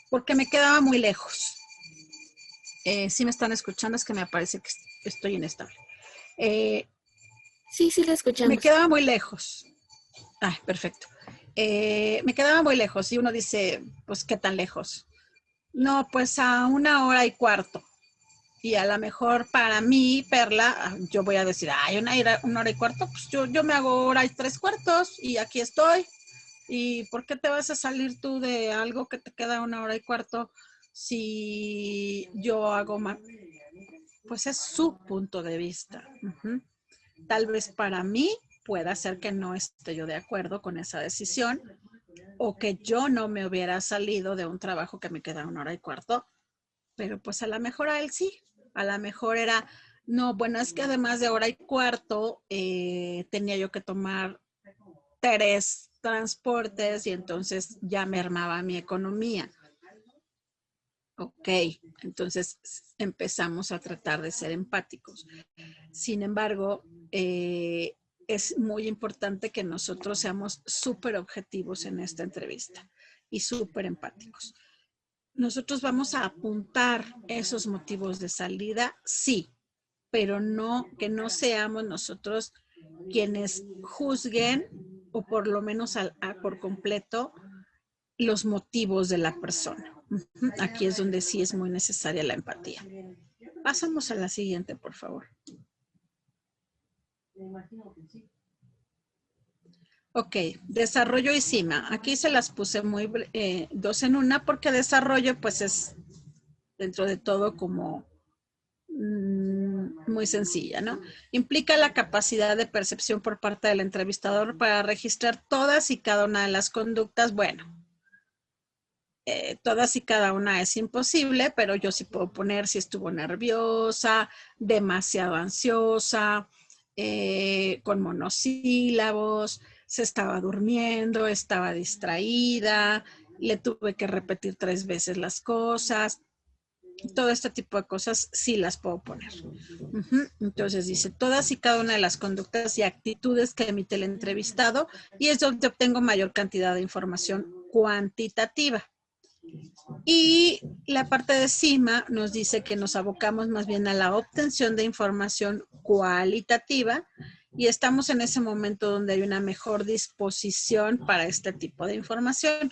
Speaker 2: porque me quedaba muy lejos. Si me están escuchando, es que me parece que estoy inestable.
Speaker 1: Sí, la escuchamos.
Speaker 2: Me quedaba muy lejos. Ah, perfecto. Me quedaba muy lejos y uno dice, pues, ¿qué tan lejos? No, pues a 1 hora y cuarto. Y a lo mejor para mí, Perla, yo voy a decir, ay, 1 hora y cuarto, pues yo me hago 1 hora y 3 cuartos y aquí estoy. ¿Y por qué te vas a salir tú de algo que te queda 1 hora y cuarto si yo hago más? Pues es su punto de vista. Tal vez para mí pueda ser que no esté yo de acuerdo con esa decisión o que yo no me hubiera salido de un trabajo que me queda 1 hora y cuarto, pero pues a lo mejor a él sí. A lo mejor era, no, bueno, es que además de 1 hora y cuarto tenía yo que tomar 3 transportes y entonces ya mermaba mi economía. Ok, entonces empezamos a tratar de ser empáticos. Sin embargo, es muy importante que nosotros seamos súper objetivos en esta entrevista y súper empáticos. Nosotros vamos a apuntar esos motivos de salida, sí, pero no que no seamos nosotros quienes juzguen o por lo menos por completo los motivos de la persona. Aquí es donde sí es muy necesaria la empatía. Pasamos a la siguiente, por favor. Ok, desarrollo y cima. Aquí se las puse muy dos en una porque desarrollo pues es dentro de todo como muy sencilla, ¿no? Implica la capacidad de percepción por parte del entrevistador para registrar todas y cada una de las conductas. Bueno, todas y cada una es imposible, pero yo sí puedo poner si estuvo nerviosa, demasiado ansiosa, con monosílabos, se estaba durmiendo, estaba distraída, le tuve que repetir 3 veces las cosas. Todo este tipo de cosas sí las puedo poner. Entonces dice, todas y cada una de las conductas y actitudes que emite el entrevistado, y es donde obtengo mayor cantidad de información cuantitativa. Y la parte de cima nos dice que nos abocamos más bien a la obtención de información cualitativa y estamos en ese momento donde hay una mejor disposición para este tipo de información.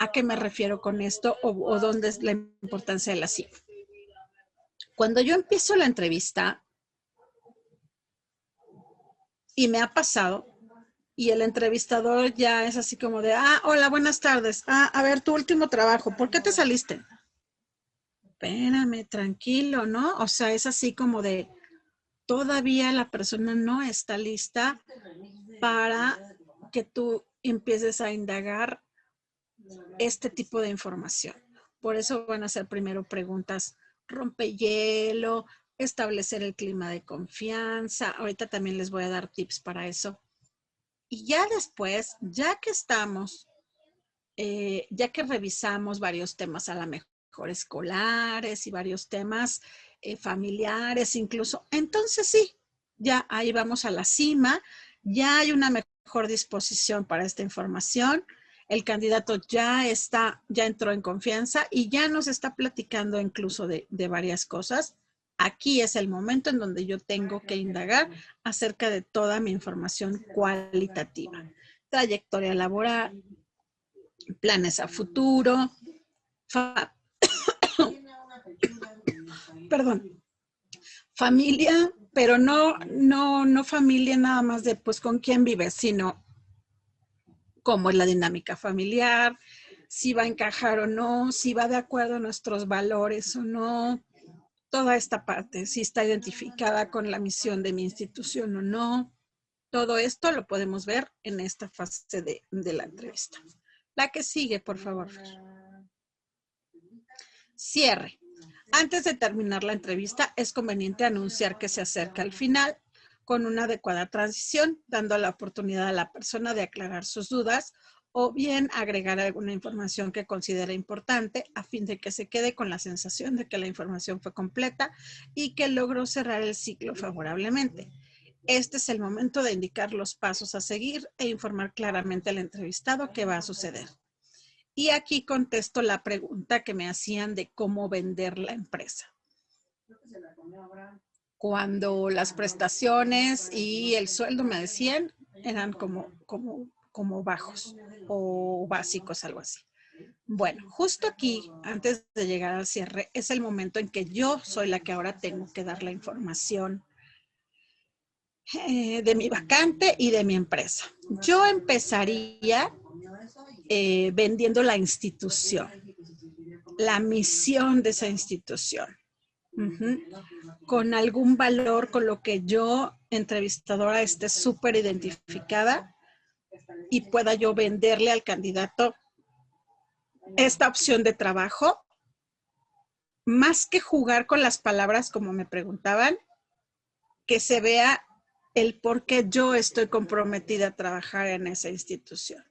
Speaker 2: ¿A qué me refiero con esto o dónde es la importancia de la cima? Cuando yo empiezo la entrevista y me ha pasado y el entrevistador ya es así como de, hola, buenas tardes. A ver, tu último trabajo, ¿por qué te saliste? Espérame, tranquilo, ¿no? O sea, es así como de, todavía la persona no está lista para que tú empieces a indagar este tipo de información. Por eso van a ser primero preguntas rompehielo, establecer el clima de confianza. Ahorita también les voy a dar tips para eso. Y ya después, ya que estamos, ya que revisamos varios temas a la mejor escolares y varios temas familiares incluso, entonces sí, ya ahí vamos a la cima, ya hay una mejor disposición para esta información, el candidato ya entró en confianza y ya nos está platicando incluso de varias cosas. Aquí es el momento en donde yo tengo que indagar acerca de toda mi información cualitativa. Trayectoria laboral, planes a futuro, perdón, familia, pero no familia nada más de pues con quién vives, sino cómo es la dinámica familiar, si va a encajar o no, si va de acuerdo a nuestros valores o no, toda esta parte, si está identificada con la misión de mi institución o no. Todo esto lo podemos ver en esta fase de la entrevista. La que sigue, por favor. Cierre. Antes de terminar la entrevista, es conveniente anunciar que se acerca al final con una adecuada transición, dando la oportunidad a la persona de aclarar sus dudas o bien agregar alguna información que considere importante a fin de que se quede con la sensación de que la información fue completa y que logró cerrar el ciclo favorablemente. Este es el momento de indicar los pasos a seguir e informar claramente al entrevistado qué va a suceder. Y aquí contesto la pregunta que me hacían de cómo vender la empresa. Cuando las prestaciones y el sueldo me decían eran como bajos o básicos, algo así. Bueno, justo aquí, antes de llegar al cierre, es el momento en que yo soy la que ahora tengo que dar la información de mi vacante y de mi empresa. Yo empezaría vendiendo la institución, la misión de esa institución, con algún valor con lo que yo, entrevistadora, esté súper identificada y pueda yo venderle al candidato esta opción de trabajo, más que jugar con las palabras como me preguntaban, que se vea el por qué yo estoy comprometida a trabajar en esa institución.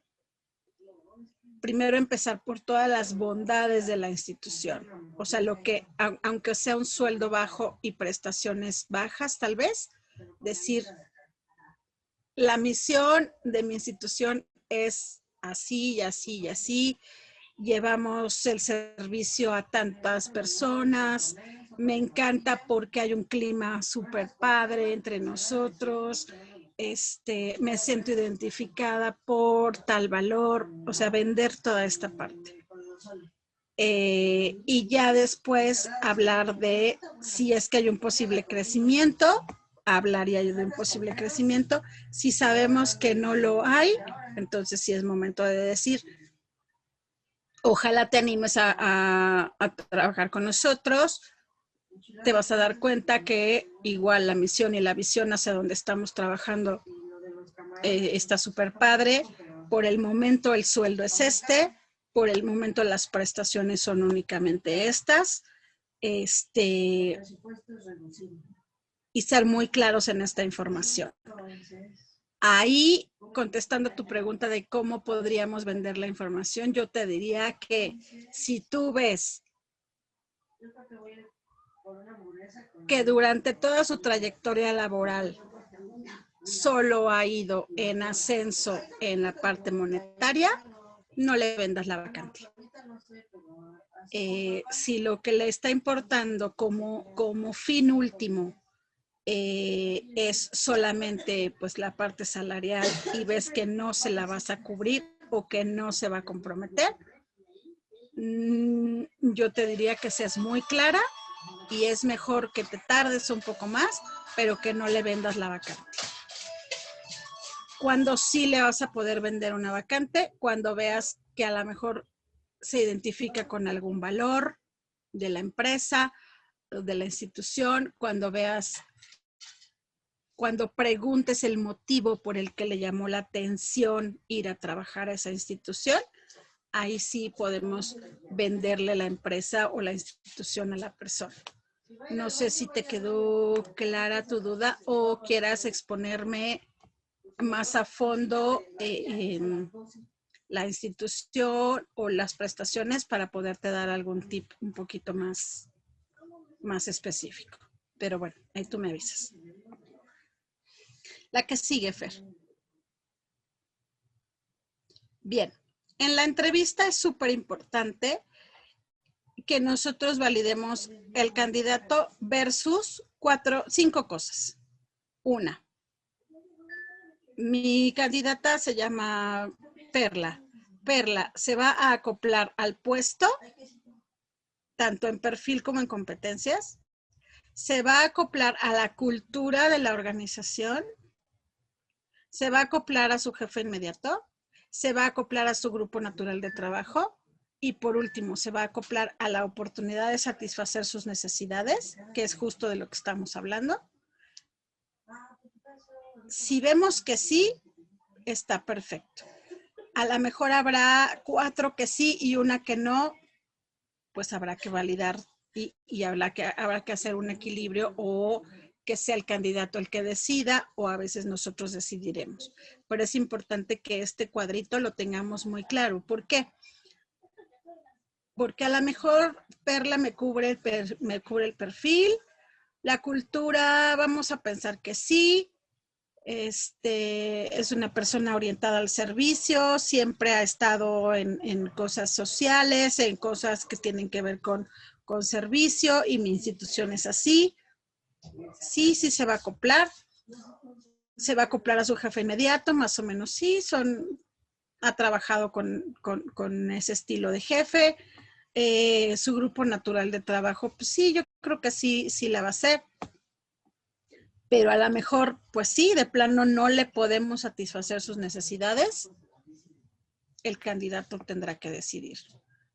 Speaker 2: Primero empezar por todas las bondades de la institución. O sea, lo que, aunque sea un sueldo bajo y prestaciones bajas, tal vez, decir, la misión de mi institución es así y así y así. Llevamos el servicio a tantas personas, Me encanta porque hay un clima súper padre entre nosotros. Me siento identificada por tal valor, o sea, vender toda esta parte. Y ya después hablar de si es que hay un posible crecimiento, hablaría yo de un posible crecimiento. Si sabemos que no lo hay, entonces sí es momento de decir, ojalá te animes a trabajar con nosotros. Te vas a dar cuenta que igual la misión y la visión hacia donde estamos trabajando está súper padre. Por el momento el sueldo es este, por el momento las prestaciones son únicamente estas. Y ser muy claros en esta información. Ahí, contestando tu pregunta de cómo podríamos vender la información, yo te diría que si tú ves que durante toda su trayectoria laboral solo ha ido en ascenso en la parte monetaria, no le vendas la vacante. Si lo que le está importando como fin último es solamente pues la parte salarial y ves que no se la vas a cubrir o que no se va a comprometer, yo te diría que seas muy clara y es mejor que te tardes un poco más, pero que no le vendas la vacante. Cuando sí le vas a poder vender una vacante, cuando veas que a lo mejor se identifica con algún valor de la empresa, de la institución, cuando preguntes el motivo por el que le llamó la atención ir a trabajar a esa institución, ahí sí podemos venderle la empresa o la institución a la persona. No sé si te quedó clara tu duda o quieras exponerme más a fondo la institución o las prestaciones para poderte dar algún tip un poquito más específico. Pero bueno, ahí tú me avisas. La que sigue, Fer. Bien, en la entrevista es súper importante que nosotros validemos el candidato versus 5 cosas. Una, mi candidata se llama Perla. Perla se va a acoplar al puesto, tanto en perfil como en competencias. Se va a acoplar a la cultura de la organización. Se va a acoplar a su jefe inmediato. Se va a acoplar a su grupo natural de trabajo. Y por último, se va a acoplar a la oportunidad de satisfacer sus necesidades, que es justo de lo que estamos hablando. Si vemos que sí, está perfecto. A lo mejor habrá 4 que sí y una que no, pues habrá que validar y habrá que hacer un equilibrio o que sea el candidato el que decida o a veces nosotros decidiremos. Pero es importante que este cuadrito lo tengamos muy claro. ¿Por qué? Porque a lo mejor Perla me cubre el perfil, la cultura vamos a pensar que sí, es una persona orientada al servicio, siempre ha estado en cosas sociales, en cosas que tienen que ver con servicio y mi institución es así. Sí se va a acoplar. Se va a acoplar a su jefe inmediato, más o menos sí, ha trabajado con ese estilo de jefe. Su grupo natural de trabajo, pues sí, yo creo que sí la va a hacer. Pero a lo mejor, pues sí, de plano no le podemos satisfacer sus necesidades. El candidato tendrá que decidir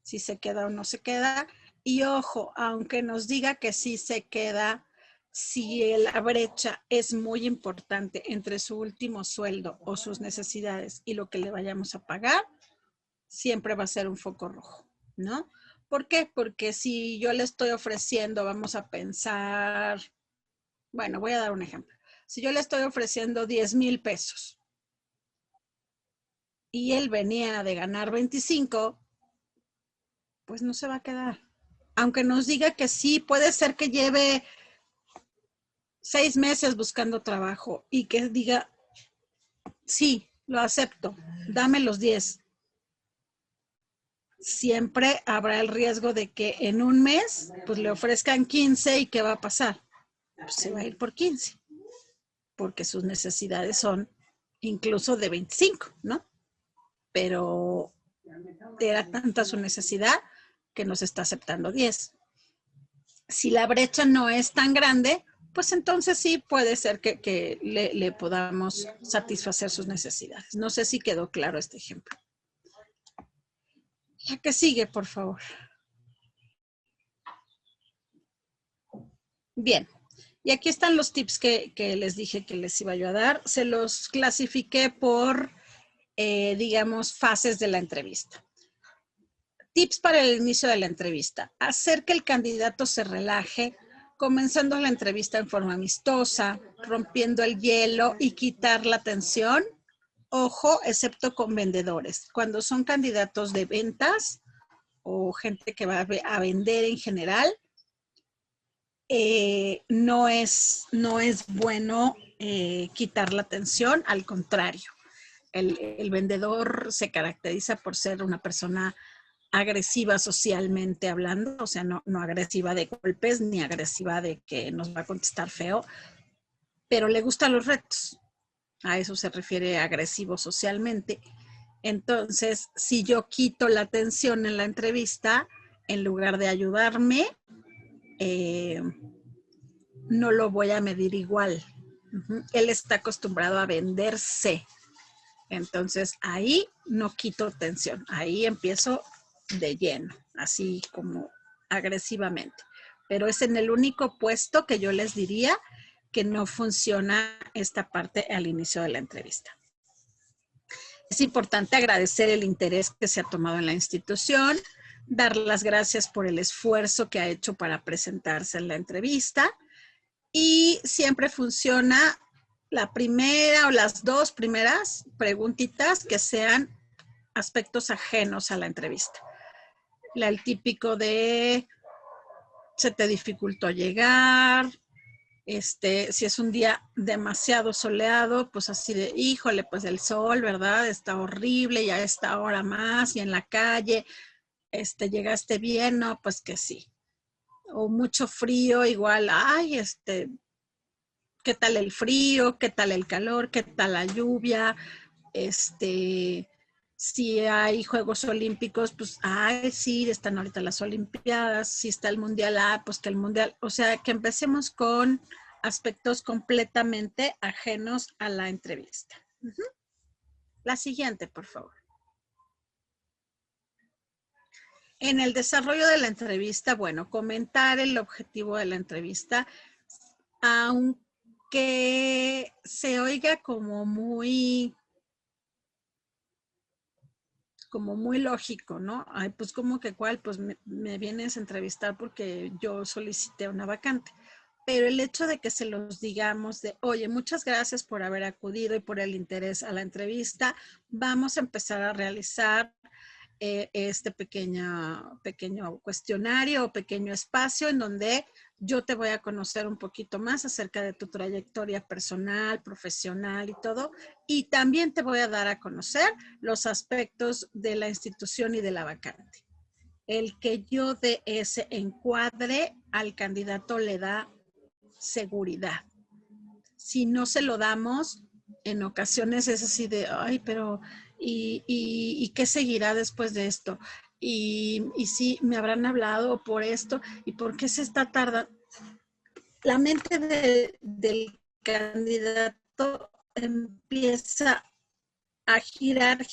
Speaker 2: si se queda o no se queda. Y ojo, aunque nos diga que sí se queda, si la brecha es muy importante entre su último sueldo o sus necesidades y lo que le vayamos a pagar, siempre va a ser un foco rojo, ¿no? ¿Por qué? Porque si yo le estoy ofreciendo, vamos a pensar, bueno, voy a dar un ejemplo. Si yo le estoy ofreciendo 10,000 pesos y él venía de ganar 25, pues no se va a quedar. Aunque nos diga que sí, puede ser que lleve 6 meses buscando trabajo y que diga, sí, lo acepto, dame los 10. siempre habrá el riesgo de que en un mes pues le ofrezcan 15 y ¿qué va a pasar? Pues se va a ir por 15, porque sus necesidades son incluso de 25, ¿no? Pero era tanta su necesidad que nos está aceptando 10. Si la brecha no es tan grande, pues entonces sí puede ser que le podamos satisfacer sus necesidades. No sé si quedó claro este ejemplo. La que sigue, por favor. Bien, y aquí están los tips que les dije que les iba yo a dar. Se los clasifiqué por, digamos, fases de la entrevista. Tips para el inicio de la entrevista. Hacer que el candidato se relaje, comenzando la entrevista en forma amistosa, rompiendo el hielo y quitar la tensión. Ojo, excepto con vendedores. Cuando son candidatos de ventas o gente que va a vender en general, no es bueno quitar la tensión, al contrario. El vendedor se caracteriza por ser una persona agresiva socialmente hablando, o sea, no agresiva de golpes ni agresiva de que nos va a contestar feo, pero le gustan los retos. A eso se refiere agresivo socialmente. Entonces, si yo quito la tensión en la entrevista, en lugar de ayudarme, no lo voy a medir igual. Él está acostumbrado a venderse. Entonces, ahí no quito tensión. Ahí empiezo de lleno, así como agresivamente. Pero es en el único puesto que yo les diría que no funciona esta parte al inicio de la entrevista. Es importante agradecer el interés que se ha tomado en la institución, dar las gracias por el esfuerzo que ha hecho para presentarse en la entrevista y siempre funciona la primera o las dos primeras preguntitas que sean aspectos ajenos a la entrevista. El típico de se te dificultó llegar, si es un día demasiado soleado, pues así de, híjole, pues el sol, ¿verdad? Está horrible y a esta hora más y en la calle, llegaste bien, no, pues que sí. O mucho frío, igual, ay, ¿qué tal el frío? ¿Qué tal el calor? ¿Qué tal la lluvia? Si hay Juegos Olímpicos, pues, ay, sí, están ahorita las Olimpiadas. Si está el Mundial, pues que el Mundial. O sea, que empecemos con aspectos completamente ajenos a la entrevista. La siguiente, por favor. En el desarrollo de la entrevista, bueno, comentar el objetivo de la entrevista, aunque se oiga como muy lógico, ¿no? Ay, pues como que cuál, pues me vienes a entrevistar porque yo solicité una vacante. Pero el hecho de que se los digamos de, oye, muchas gracias por haber acudido y por el interés a la entrevista, vamos a empezar a realizar este pequeño cuestionario o pequeño espacio en donde yo te voy a conocer un poquito más acerca de tu trayectoria personal, profesional y todo. Y también te voy a dar a conocer los aspectos de la institución y de la vacante. El que yo dé ese encuadre al candidato le da seguridad. Si no se lo damos, en ocasiones es así de, ay, pero ¿y qué seguirá después de esto? Y si me habrán hablado por esto, ¿y por qué se está tardando? La mente del candidato empieza a girar.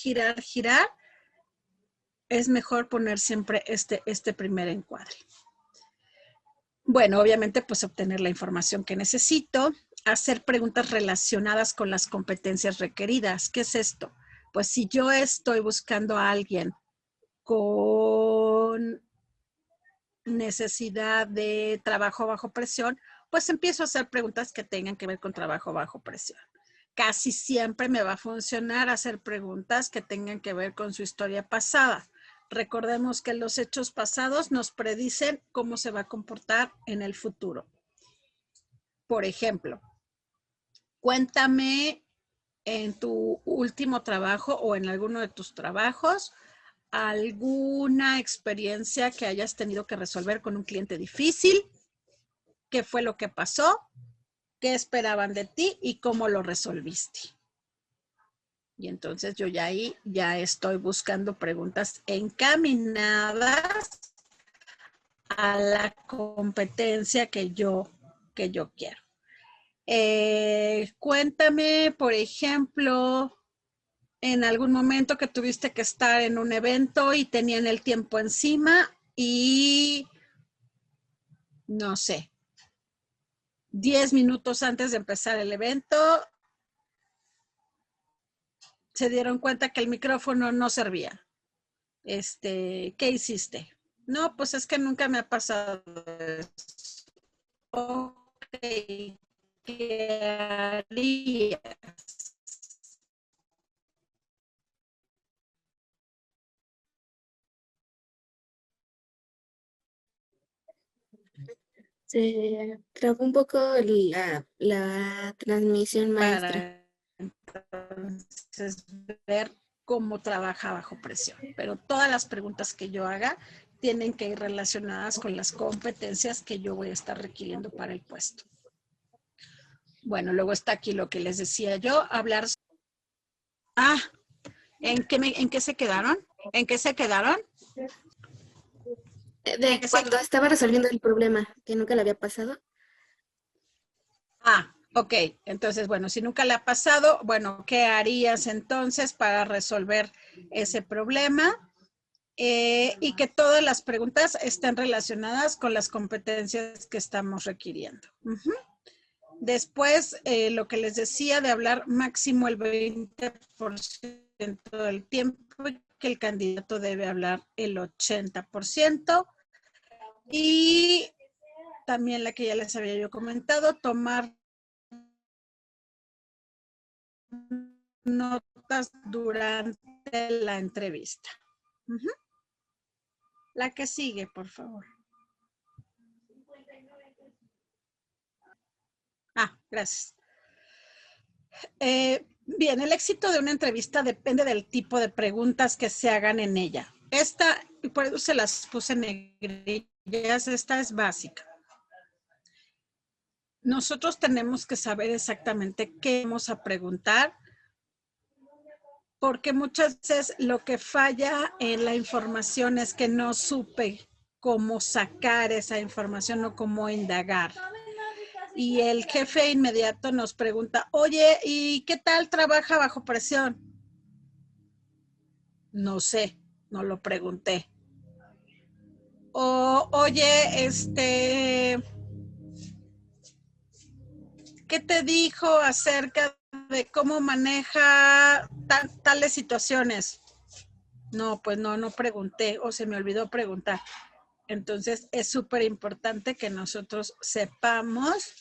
Speaker 2: Es mejor poner siempre este primer encuadre. Bueno, obviamente, pues obtener la información que necesito, hacer preguntas relacionadas con las competencias requeridas. ¿Qué es esto? Pues si yo estoy buscando a alguien con necesidad de trabajo bajo presión, pues empiezo a hacer preguntas que tengan que ver con trabajo bajo presión. Casi siempre me va a funcionar hacer preguntas que tengan que ver con su historia pasada. Recordemos que los hechos pasados nos predicen cómo se va a comportar en el futuro. Por ejemplo, cuéntame en tu último trabajo o en alguno de tus trabajos alguna experiencia que hayas tenido que resolver con un cliente difícil, qué fue lo que pasó, qué esperaban de ti y cómo lo resolviste. Y entonces yo ya ahí ya estoy buscando preguntas encaminadas a la competencia que yo quiero. Cuéntame, por ejemplo, en algún momento que tuviste que estar en un evento y tenían el tiempo encima y, no sé, 10 minutos antes de empezar el evento, se dieron cuenta que el micrófono no servía. ¿Qué hiciste? No, pues es que nunca me ha pasado eso. Ok, ¿qué harías?
Speaker 1: Se trabó un poco la transmisión, maestra.
Speaker 2: Para entonces ver cómo trabaja bajo presión. Pero todas las preguntas que yo haga tienen que ir relacionadas con las competencias que yo voy a estar requiriendo para el puesto. Bueno, luego está aquí lo que les decía yo, hablar. Ah, ¿en qué se quedaron? ¿En qué se quedaron?
Speaker 1: De cuando estaba resolviendo el problema, que nunca le había pasado.
Speaker 2: Ah, ok. Entonces, bueno, si nunca le ha pasado, bueno, ¿qué harías entonces para resolver ese problema? Y que todas las preguntas estén relacionadas con las competencias que estamos requiriendo. Después, lo que les decía de hablar máximo el 20% del tiempo y que el candidato debe hablar el 80%. Y también la que ya les había yo comentado, tomar notas durante la entrevista. La que sigue, por favor. Ah, gracias. Bien, el éxito de una entrevista depende del tipo de preguntas que se hagan en ella. Esta, y por eso se las puse en negrillas, esta es básica. Nosotros tenemos que saber exactamente qué vamos a preguntar, porque muchas veces lo que falla en la información es que no supe cómo sacar esa información o cómo indagar. Y el jefe inmediato nos pregunta, oye, ¿y qué tal trabaja bajo presión? No sé, no lo pregunté. O, oye, ¿qué te dijo acerca de cómo maneja tales situaciones? No, pues no pregunté o se me olvidó preguntar. Entonces es súper importante que nosotros sepamos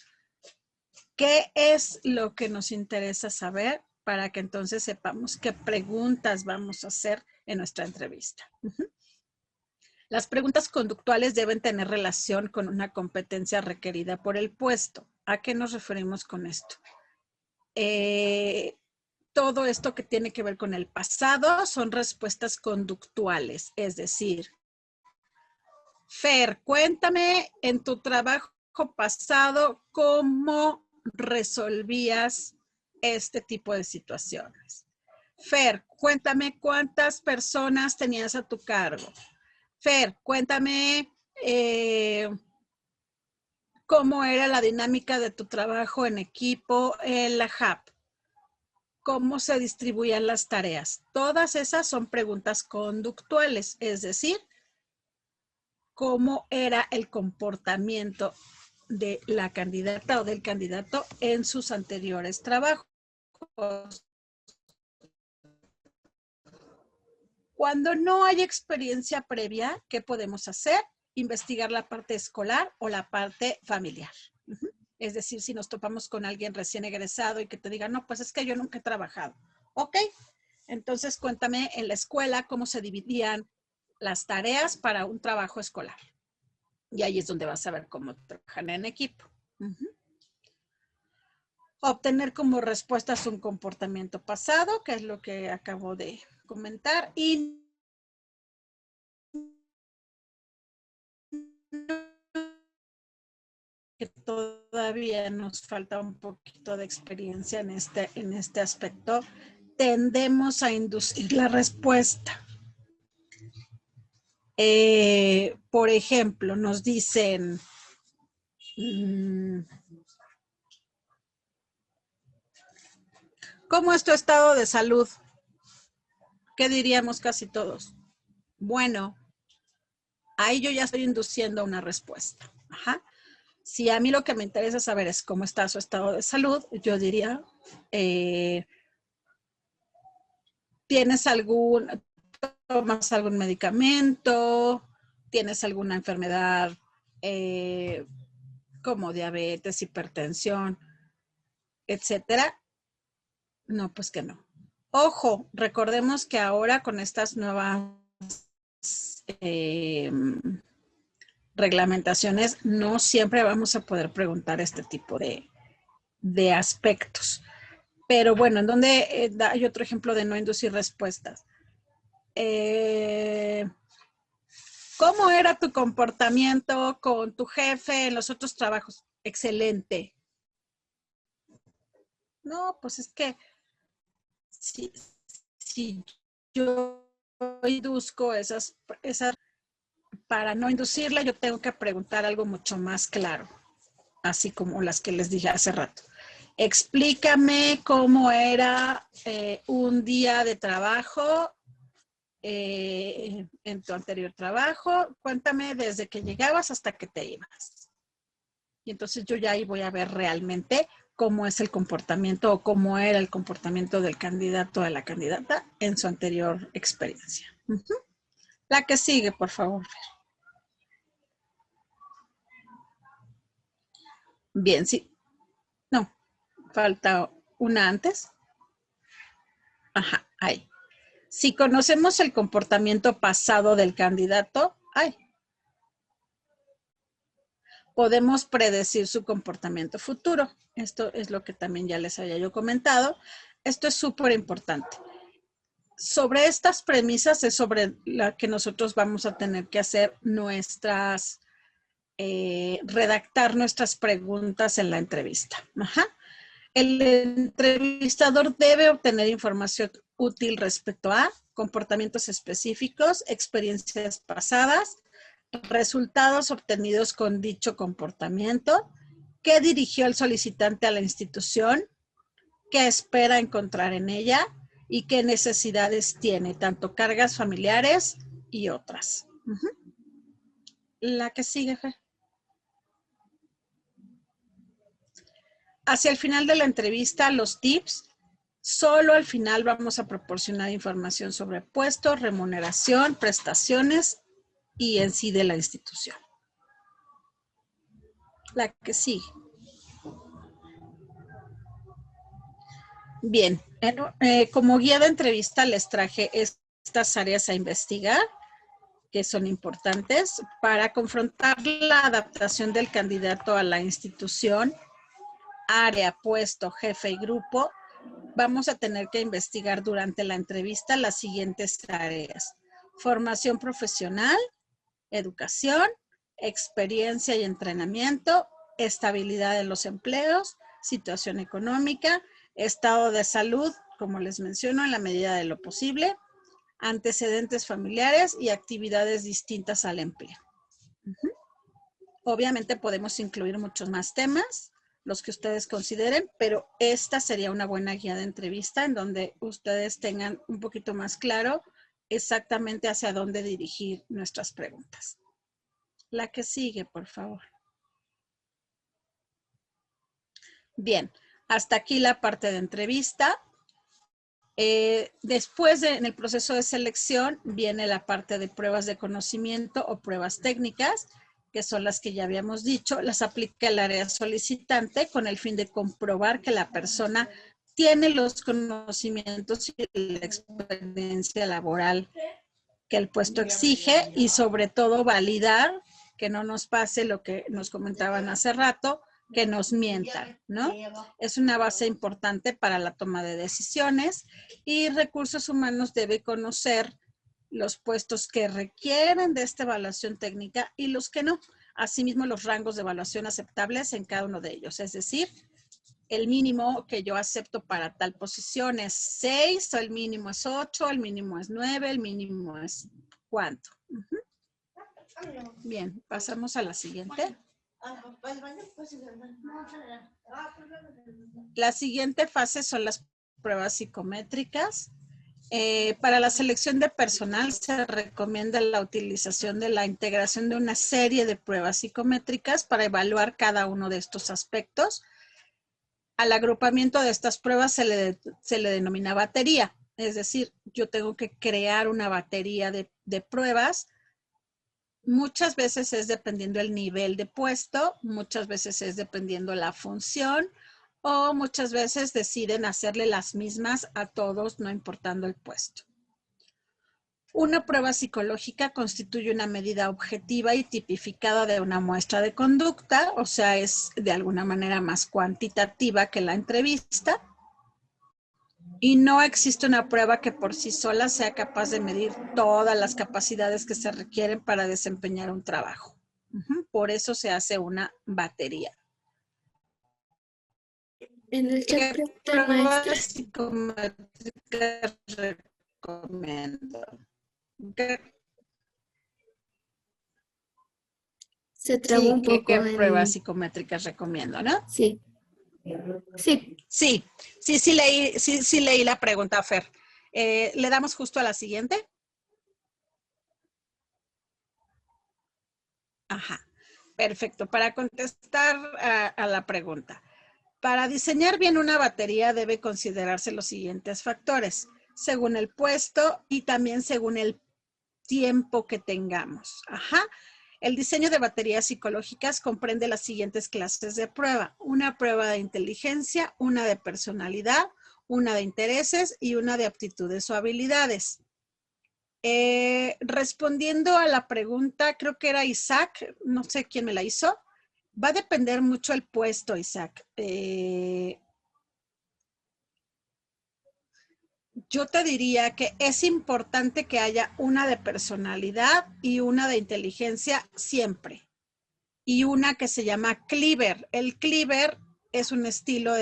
Speaker 2: qué es lo que nos interesa saber para que entonces sepamos qué preguntas vamos a hacer en nuestra entrevista. Las preguntas conductuales deben tener relación con una competencia requerida por el puesto. ¿A qué nos referimos con esto? Todo esto que tiene que ver con el pasado son respuestas conductuales, es decir, Fer, cuéntame en tu trabajo pasado cómo resolvías este tipo de situaciones. Fer, cuéntame cuántas personas tenías a tu cargo. Fer, cuéntame cómo era la dinámica de tu trabajo en equipo en la HAP. ¿Cómo se distribuían las tareas? Todas esas son preguntas conductuales, es decir, cómo era el comportamiento de la candidata o del candidato en sus anteriores trabajos. Cuando no hay experiencia previa, ¿qué podemos hacer? Investigar la parte escolar o la parte familiar. Es decir, si nos topamos con alguien recién egresado y que te diga, no, pues es que yo nunca he trabajado. Ok, entonces cuéntame en la escuela cómo se dividían las tareas para un trabajo escolar. Y ahí es donde vas a ver cómo trabajan en equipo. Obtener como respuestas un comportamiento pasado, que es lo que acabo de comentar, y todavía nos falta un poquito de experiencia en este aspecto, tendemos a inducir la respuesta. Por ejemplo, nos dicen, ¿cómo es tu estado de salud? ¿Qué diríamos casi todos? Bueno, ahí yo ya estoy induciendo una respuesta. Ajá. Si a mí lo que me interesa saber es cómo está su estado de salud, yo diría, ¿tomas algún medicamento? ¿Tienes alguna enfermedad como diabetes, hipertensión, etcétera? No, pues que no. Ojo, recordemos que ahora con estas nuevas reglamentaciones no siempre vamos a poder preguntar este tipo de aspectos. Pero bueno, en donde hay otro ejemplo de no inducir respuestas. ¿Cómo era tu comportamiento con tu jefe en los otros trabajos? Excelente. No, pues es que si yo induzco esas, para no inducirla, yo tengo que preguntar algo mucho más claro, así como las que les dije hace rato. Explícame cómo era un día de trabajo en tu anterior trabajo. Cuéntame desde que llegabas hasta que te ibas. Y entonces yo ya ahí voy a ver realmente cómo es el comportamiento o cómo era el comportamiento del candidato o de la candidata en su anterior experiencia. La que sigue, por favor. Bien, sí. No, falta una antes. Ajá, ahí. Si conocemos el comportamiento pasado del candidato, podemos predecir su comportamiento futuro. Esto es lo que también ya les había yo comentado. Esto es súper importante. Sobre estas premisas es sobre la que nosotros vamos a tener que hacer redactar nuestras preguntas en la entrevista. Ajá. El entrevistador debe obtener información útil respecto a comportamientos específicos, experiencias pasadas, resultados obtenidos con dicho comportamiento, qué dirigió el solicitante a la institución, qué espera encontrar en ella y qué necesidades tiene, tanto cargas familiares y otras. La que sigue, Fer. Hacia el final de la entrevista, los tips. Solo al final vamos a proporcionar información sobre puestos, remuneración, prestaciones y en sí de la institución. La que sigue. Bien, como guía de entrevista les traje estas áreas a investigar, que son importantes para confrontar la adaptación del candidato a la institución, área, puesto, jefe y grupo. Vamos a tener que investigar durante la entrevista las siguientes áreas: formación profesional, educación, experiencia y entrenamiento, estabilidad de los empleos, situación económica, estado de salud, como les menciono, en la medida de lo posible, antecedentes familiares y actividades distintas al empleo. Obviamente podemos incluir muchos más temas, los que ustedes consideren, pero esta sería una buena guía de entrevista en donde ustedes tengan un poquito más claro exactamente hacia dónde dirigir nuestras preguntas. La que sigue, por favor. Bien, hasta aquí la parte de entrevista. Después, en el proceso de selección, viene la parte de pruebas de conocimiento o pruebas técnicas, que son las que ya habíamos dicho. Las aplica el área solicitante con el fin de comprobar que la persona tiene los conocimientos y la experiencia laboral que el puesto exige y sobre todo validar que no nos pase lo que nos comentaban hace rato, que nos mientan, ¿no? Es una base importante para la toma de decisiones y Recursos Humanos debe conocer los puestos que requieren de esta evaluación técnica y los que no. asimismo los rangos de evaluación aceptables en cada uno de ellos. Es decir, el mínimo que yo acepto para tal posición es 6, o el mínimo es 8, el mínimo es 9, el mínimo es ¿cuánto? Bien, pasamos a la siguiente. La siguiente fase son las pruebas psicométricas. Para la selección de personal se recomienda la utilización de la integración de una serie de pruebas psicométricas para evaluar cada uno de estos aspectos. Al agrupamiento de estas pruebas se le denomina batería, es decir, yo tengo que crear una batería de pruebas. Muchas veces es dependiendo el nivel de puesto, muchas veces es dependiendo la función, o muchas veces deciden hacerle las mismas a todos, no importando el puesto. Una prueba psicológica constituye una medida objetiva y tipificada de una muestra de conducta, o sea, es de alguna manera más cuantitativa que la entrevista. Y no existe una prueba que por sí sola sea capaz de medir todas las capacidades que se requieren para desempeñar un trabajo. Por eso se hace una batería.
Speaker 1: En el chat
Speaker 2: ¿Qué
Speaker 1: preguntan, maestra,
Speaker 2: pruebas psicométricas recomiendo?
Speaker 1: se trabó
Speaker 2: Sí,
Speaker 1: un
Speaker 2: ¿qué
Speaker 1: poco
Speaker 2: pruebas
Speaker 1: en...
Speaker 2: psicométricas recomiendo, no?
Speaker 1: Sí, sí,
Speaker 2: Sí leí la pregunta, Fer. ¿Le damos justo a la siguiente? Ajá, perfecto. Para contestar a la pregunta. Para diseñar bien una batería debe considerarse los siguientes factores, según el puesto y también según el tiempo que tengamos. Ajá. El diseño de baterías psicológicas comprende las siguientes clases de prueba. Una prueba de inteligencia, una de personalidad, una de intereses y una de aptitudes o habilidades. Respondiendo a la pregunta, creo que era Isaac, no sé quién me la hizo. Va a depender mucho el puesto, Isaac. Yo te diría que es importante que haya una de personalidad y una de inteligencia siempre. Y una que se llama Cleaver. El Cleaver es un estilo,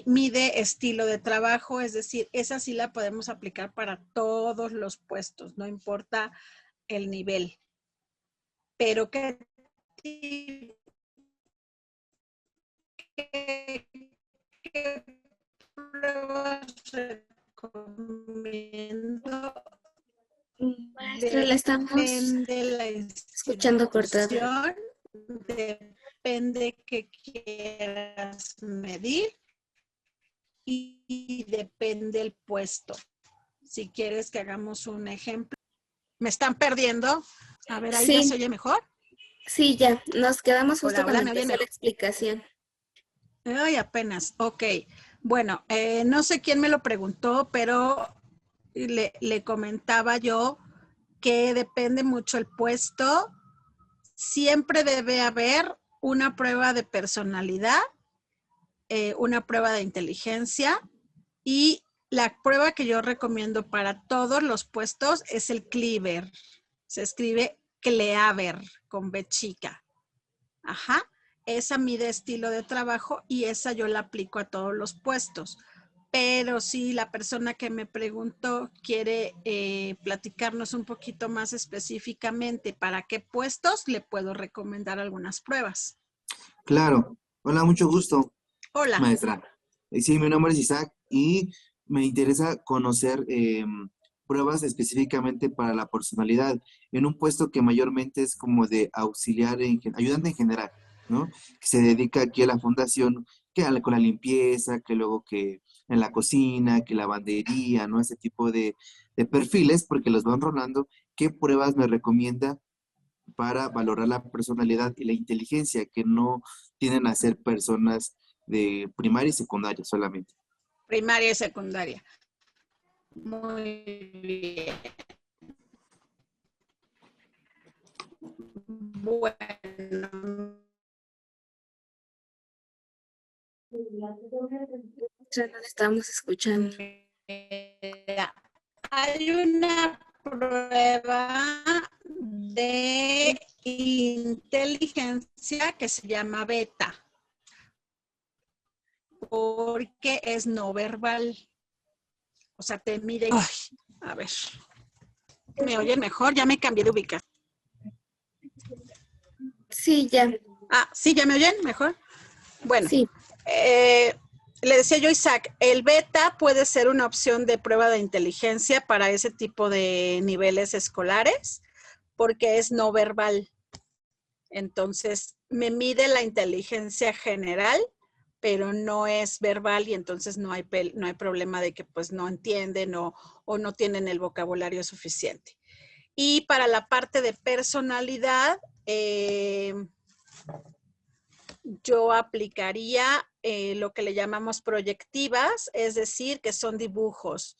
Speaker 2: mide estilo de trabajo, es decir, esa sí la podemos aplicar para todos los puestos, no importa el nivel. Pero ¿qué pruebas recomiendo?
Speaker 1: maestra, la estamos
Speaker 2: Depende la
Speaker 1: escuchando cortada.
Speaker 2: institución, depende qué quieras medir y depende el puesto. Si quieres que hagamos un ejemplo. ¿Me están perdiendo? A ver, ¿ahí ya se
Speaker 1: Sí,
Speaker 2: oye mejor?
Speaker 1: sí, ya, nos quedamos justo
Speaker 2: Hola,
Speaker 1: cuando
Speaker 2: hola, ¿me oyen
Speaker 1: empezó la
Speaker 2: mejor?
Speaker 1: explicación.
Speaker 2: Ay, apenas. Ok. Bueno, no sé quién me lo preguntó, pero le comentaba yo que depende mucho el puesto. Siempre debe haber una prueba de personalidad, una prueba de inteligencia y la prueba que yo recomiendo para todos los puestos es el Cleaver. Se escribe Cleaver con B chica. Ajá. Esa mide estilo de trabajo y esa yo la aplico a todos los puestos. Pero si la persona que me preguntó quiere platicarnos un poquito más específicamente para qué puestos, le puedo recomendar algunas pruebas.
Speaker 3: Claro. Hola, mucho gusto,
Speaker 2: Hola.
Speaker 3: maestra. Sí, mi nombre es Isaac y me interesa conocer pruebas específicamente para la personalidad en un puesto que mayormente es como de auxiliar, ayudante en general, ¿no? Que se dedica aquí a la fundación, con la limpieza, que luego que en la cocina, que lavandería, ¿no? Ese tipo de perfiles, porque los van rolando. ¿Qué pruebas me recomienda para valorar la personalidad y la inteligencia, que no tienden a ser personas de primaria y secundaria solamente?
Speaker 2: Primaria y secundaria. Muy bien. Bueno.
Speaker 1: Ya nos estamos escuchando.
Speaker 2: Hay una prueba de inteligencia que se llama beta, porque es no verbal. O sea, te mide... Ay, a ver, ¿me oyen mejor? Ya me cambié de ubicación.
Speaker 1: Sí, ya.
Speaker 2: Ah, ¿sí? ¿Ya me oyen mejor? Bueno,
Speaker 1: Sí.
Speaker 2: le decía yo a Isaac, el beta puede ser una opción de prueba de inteligencia para ese tipo de niveles escolares, porque es no verbal. Entonces, me mide la inteligencia general, pero no es verbal y entonces no hay problema de que pues no entienden o no tienen el vocabulario suficiente. Y para la parte de personalidad, yo aplicaría lo que le llamamos proyectivas, es decir, que son dibujos.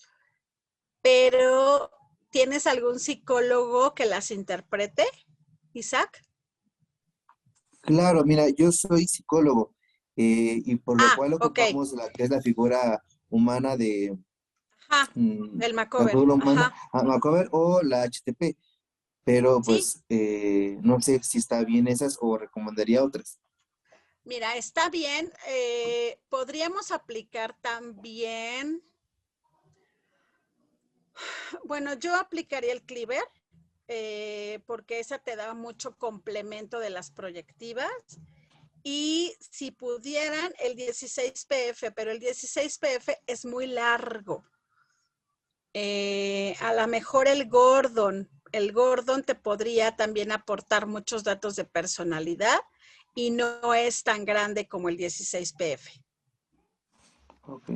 Speaker 2: Pero, ¿tienes algún psicólogo que las interprete, Isaac?
Speaker 3: Claro, mira, yo soy psicólogo y por lo
Speaker 2: Ah,
Speaker 3: cual
Speaker 2: ok.
Speaker 3: ocupamos la que es la figura humana de
Speaker 2: Ajá,
Speaker 3: mm,
Speaker 2: el
Speaker 3: la
Speaker 2: Macover.
Speaker 3: figura humana,
Speaker 2: Ajá.
Speaker 3: Macover o la HTP, pero
Speaker 2: Sí,
Speaker 3: pues no sé si está bien esas o recomendaría otras.
Speaker 2: mira, está bien. Podríamos aplicar también, bueno, yo aplicaría el Cleaver, porque esa te da mucho complemento de las proyectivas. Y si pudieran, el 16PF, pero el 16PF es muy largo. A lo mejor el Gordon te podría también aportar muchos datos de personalidad y no es tan grande como el 16PF.
Speaker 3: Ok.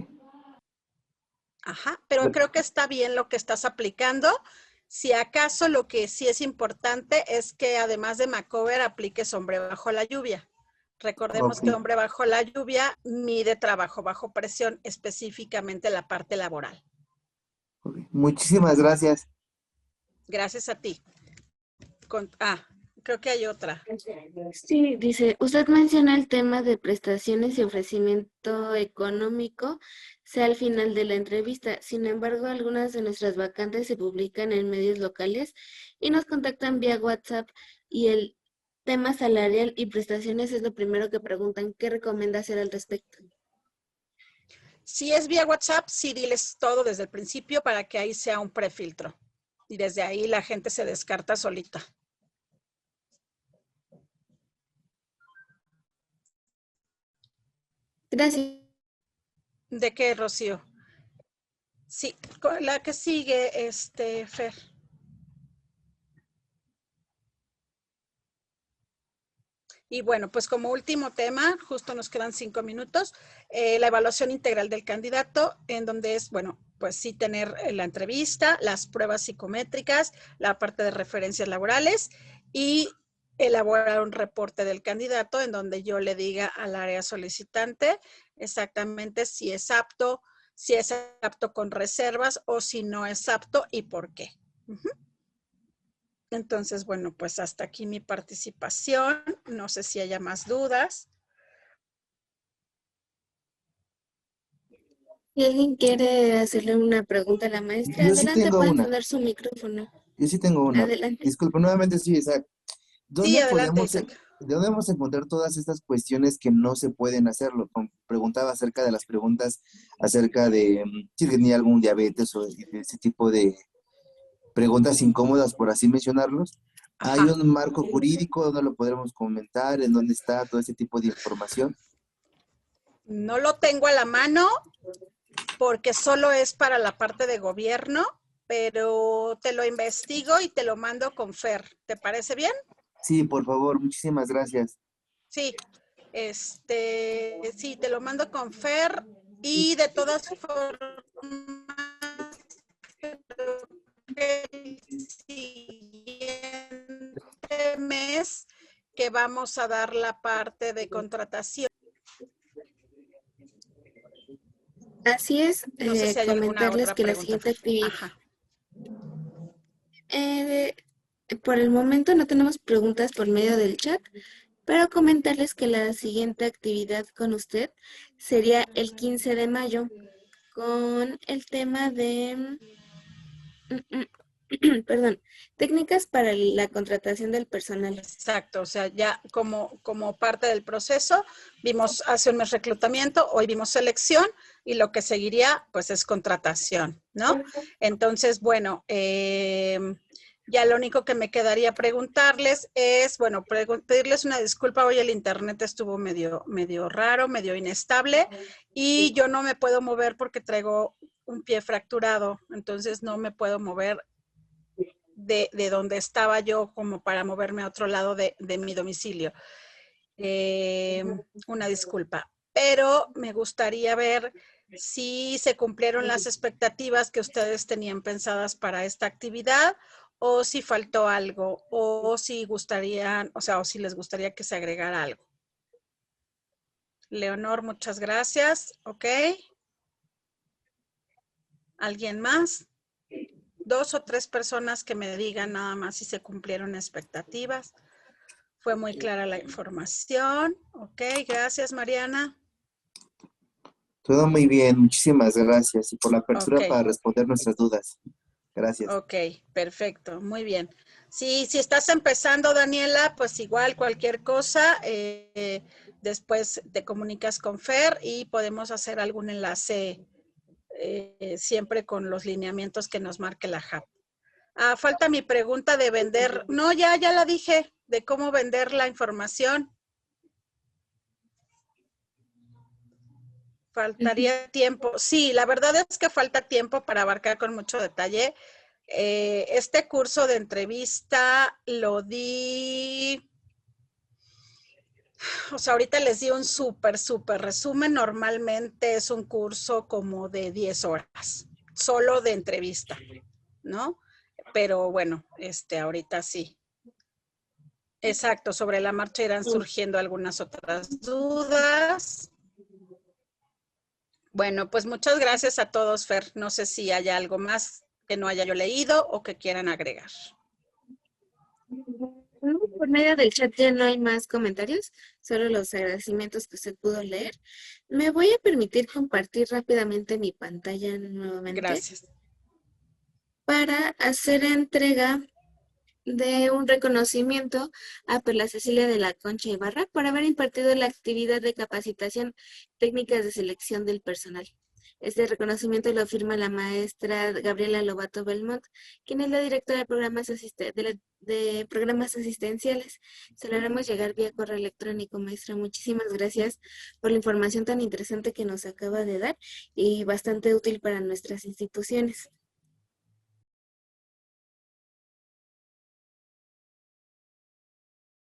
Speaker 2: Ajá, pero creo que está bien lo que estás aplicando. Si acaso lo que sí es importante es que además de Macover apliques Hombre bajo la lluvia. Recordemos
Speaker 3: Ok,
Speaker 2: que Hombre bajo la lluvia mide trabajo bajo presión, específicamente la parte laboral.
Speaker 3: ok. Muchísimas gracias.
Speaker 2: Gracias a ti. Creo que hay otra.
Speaker 1: Sí, dice, usted menciona el tema de prestaciones y ofrecimiento económico sea al final de la entrevista. Sin embargo, algunas de nuestras vacantes se publican en medios locales y nos contactan vía WhatsApp y el tema salarial y prestaciones es lo primero que preguntan. ¿Qué recomienda hacer al respecto?
Speaker 2: Si es vía WhatsApp, sí diles todo desde el principio para que ahí sea un prefiltro. Y desde ahí la gente se descarta solita.
Speaker 1: Gracias.
Speaker 2: ¿De qué, Rocío? Sí, la que sigue, Fer. Y bueno, pues como último tema, justo nos quedan 5 minutos, la evaluación integral del candidato, en donde es, bueno, pues sí tener la entrevista, las pruebas psicométricas, la parte de referencias laborales y elaborar un reporte del candidato en donde yo le diga al área solicitante exactamente si es apto con reservas o si no es apto y por qué. Entonces, bueno, pues hasta aquí mi participación. No sé si haya más dudas.
Speaker 1: Si alguien quiere hacerle una pregunta a la maestra,
Speaker 3: Yo sí
Speaker 1: adelante,
Speaker 3: tengo
Speaker 1: puede
Speaker 3: una,
Speaker 1: encender su micrófono.
Speaker 3: yo sí tengo una.
Speaker 1: Adelante.
Speaker 3: Disculpa, nuevamente sí, Isaac.
Speaker 2: Sí,
Speaker 3: ¿Dónde
Speaker 2: adelante,
Speaker 3: podemos,
Speaker 2: Isaac.
Speaker 3: dónde vamos a encontrar todas estas cuestiones que no se pueden hacerlo? Preguntaba acerca de las preguntas, acerca de si tenía algún diabetes o de ese tipo de preguntas incómodas, por así mencionarlos. ¿Hay
Speaker 2: Ajá.
Speaker 3: un marco jurídico donde lo podremos comentar? ¿En dónde está todo ese tipo de información?
Speaker 2: No lo tengo a la mano porque solo es para la parte de gobierno, pero te lo investigo y te lo mando con Fer. ¿Te parece bien?
Speaker 3: Sí, por favor, muchísimas gracias.
Speaker 2: Sí. Sí, te lo mando con Fer y de todas formas el siguiente mes que vamos a dar la parte de contratación.
Speaker 1: Así es,
Speaker 2: No sé si hay alguna
Speaker 1: comentarles
Speaker 2: otra
Speaker 1: que la
Speaker 2: pregunta,
Speaker 1: siguiente
Speaker 2: Fer.
Speaker 1: actividad,
Speaker 2: Ajá.
Speaker 1: eh, por el momento no tenemos preguntas por medio del chat, pero comentarles que la siguiente actividad con usted sería el 15 de mayo con el tema de perdón, técnicas para la contratación del personal.
Speaker 2: Exacto, o sea, ya como parte del proceso, vimos hace un mes reclutamiento, hoy vimos selección y lo que seguiría pues es contratación, ¿no? Entonces, bueno, ya lo único que me quedaría preguntarles es, bueno, pedirles una disculpa, hoy el internet estuvo medio raro, medio inestable y yo no me puedo mover porque traigo un pie fracturado, entonces no me puedo mover de donde estaba yo como para moverme a otro lado de mi domicilio. Una disculpa, pero me gustaría ver si se cumplieron las expectativas que ustedes tenían pensadas para esta actividad o si faltó algo o si gustarían, o sea, o si les gustaría que se agregara algo. Leonor, muchas gracias. Ok. ¿Alguien más? 2 o 3 personas que me digan nada más si se cumplieron expectativas. Fue muy clara la información. Ok, gracias, Mariana.
Speaker 3: Todo muy bien, muchísimas gracias y por la apertura
Speaker 2: Ok,
Speaker 3: para responder nuestras dudas. Gracias.
Speaker 2: ok, perfecto, muy bien. Sí, si estás empezando, Daniela, pues igual cualquier cosa, después te comunicas con Fer y podemos hacer algún enlace siempre con los lineamientos que nos marque la JAP. Ah, falta mi pregunta de vender. No, ya la dije, de cómo vender la información. Faltaría tiempo. Sí, la verdad es que falta tiempo para abarcar con mucho detalle. Este curso de entrevista lo di, o sea, ahorita les di un súper resumen. Normalmente es un curso como de 10 horas, solo de entrevista, ¿no? Pero bueno, ahorita sí. Exacto, sobre la marcha irán surgiendo algunas otras dudas. Bueno, pues muchas gracias a todos, Fer. No sé si hay algo más que no haya yo leído o que quieran agregar.
Speaker 1: Por medio del chat ya no hay más comentarios, solo los agradecimientos que usted pudo leer. Me voy a permitir compartir rápidamente mi pantalla nuevamente
Speaker 2: Gracias.
Speaker 1: para hacer entrega de un reconocimiento a Perla Cecilia de la Concha Ibarra por haber impartido la actividad de capacitación técnicas de selección del personal. Este reconocimiento lo firma la maestra Gabriela Lobato Belmont, quien es la directora de programas asistenciales. Se lo haremos llegar vía correo electrónico, maestra. Muchísimas gracias por la información tan interesante que nos acaba de dar y bastante útil para nuestras instituciones.